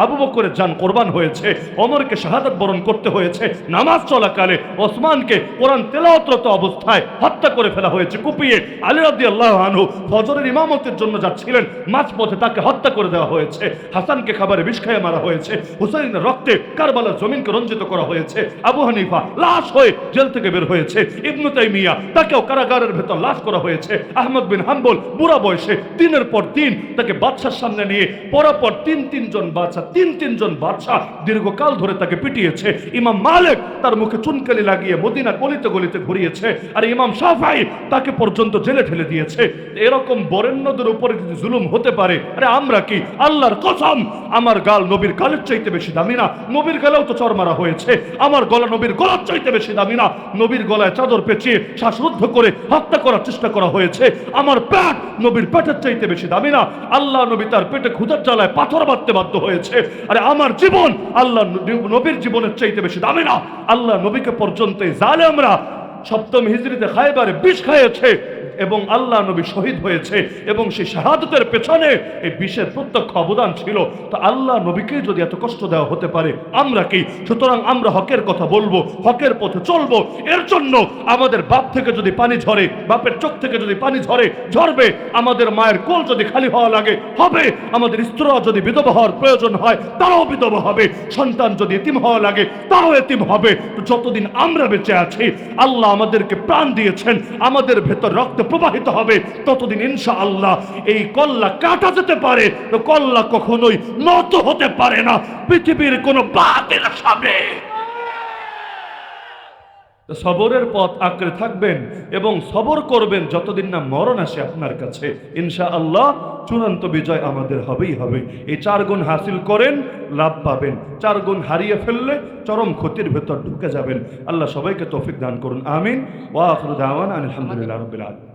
Speaker 1: আবু বকরের জান কোরবান হয়েছে, ওমরকে শাহাদাত বরণ করতে হয়েছে, নামাজ চলাকালে ওসমানকে কোরআন তেলাওয়াতরত অবস্থায় হত্যা করে ফেলা হয়েছে কুপিয়ে। আলী রাদিয়াল্লাহু আনহু ফজরের ইমামতের জন্য যাচ্ছিলেন, মাঝপথে তাকে হত্যা করে দেওয়া হয়েছে। হাসানকে খাবারে বিষ খাইয়ে মারা হয়েছে। হুসাইনের রক্তে কারবালার জমিনকে রঞ্জিত করা হয়েছে। আবু হানিফা লাশ হয়ে জেল থেকে বের হয়েছে। ইবনে তাইমিয়া তাকেও কারাগারের ভেতর লাশ করা হয়েছে। আহমদ বিন হাম্বল বুড়া বয়সে দিনের পর দিন তাকে বাদশার সামনে নিয়ে পরপর তিন জন বাদশাহ দীর্ঘকাল ধরে তাকে পিটিয়েছে। ইমাম মালিক তার মুখে চুনকালি লাগিয়ে মদিনা গলিতে গলিতে ঘুরিয়েছে। আর ইমাম শাফাঈ তাকে পর্যন্ত জেলে ঠেলে দিয়েছে। এরকম বরেণ্যদের উপরে যদি জুলুম হতে পারে, আরে আমরা কি? আল্লাহর কসম, আমার গাল নবীর গালের চাইতে বেশি দামি না? নবীর গালেও তো চর মারা হয়েছে। আমার গলা নবীর গলার চাইতে বেশি দামি না? নবীর গলায় চাদর পেঁচিয়ে শ্বাসরুদ্ধ করে হত্যা করার চেষ্টা করা হয়েছে। আমার পেট নবীর পেটের চাইতে বেশি দামি না? আল্লাহ নবী তার পেটে ক্ষুধার জ্বালায় পাথর বাঁধতে বাধ্য হয়েছে। আরে আমার জীবন আল্লাহ নবীর জীবনের চাইতে বেশি দামি না? আল্লাহ নবীকে পর্যন্ত জালেমরা 7ম হিজরিতে খায়বারে বিষ খাইয়েছে, এবং আল্লাহ নবী শহীদ হয়েছে এবং সেই শাহাদতের পেছনে এই বিশ্বের প্রত্যক্ষ অবদান ছিল। তো আল্লাহ নবীকে যদি এত কষ্ট দেওয়া হতে পারে, আমরা কি? সুতরাং আমরা হকের কথা বলবো, হকের পথে চলবো। এর জন্য আমাদের বাপ থেকে যদি পানি ঝরে, বাপের চোখ থেকে যদি পানি ঝরে, ঝরবে। আমাদের মায়ের কোল যদি খালি হওয়া লাগে, হবে। আমাদের স্ত্রীরা যদি বিধবা হওয়ার প্রয়োজন হয়, তারাও বিধবা হবে। সন্তান যদি এতিম হওয়া লাগে, তারাও এতিম হবে। তো যতদিন আমরা বেঁচে আছি, আল্লাহ আমাদেরকে প্রাণ দিয়েছেন, আমাদের ভেতর রক্ত প্রবাহিত হবে, ততদিন ইনশাআল্লাহ এই কল্লা কাটা যেতে পারে। তো কল্লা কখনোই নত হতে পারে না পৃথিবীর কোনো বাতিল সামনে। সবরের পথ আঁকড়ে থাকবেন এবং সবর করবেন যতদিন না মরণ আসে আপনার কাছে। ইনশাআল্লাহ চূড়ান্ত বিজয় আমাদের হবেই হবে। এই 4 গুণ হাসিল করেন, লাভ পাবেন। 4 গুণ হারিয়ে ফেললে চরম ক্ষতির ভেতর ঢুকে যাবেন। আল্লাহ সবাইকে তৌফিক দান করুন, আমিন। ওয়া আখিরু দাওয়ানা আলহামদুলিল্লাহি রাব্বিল আলামিন।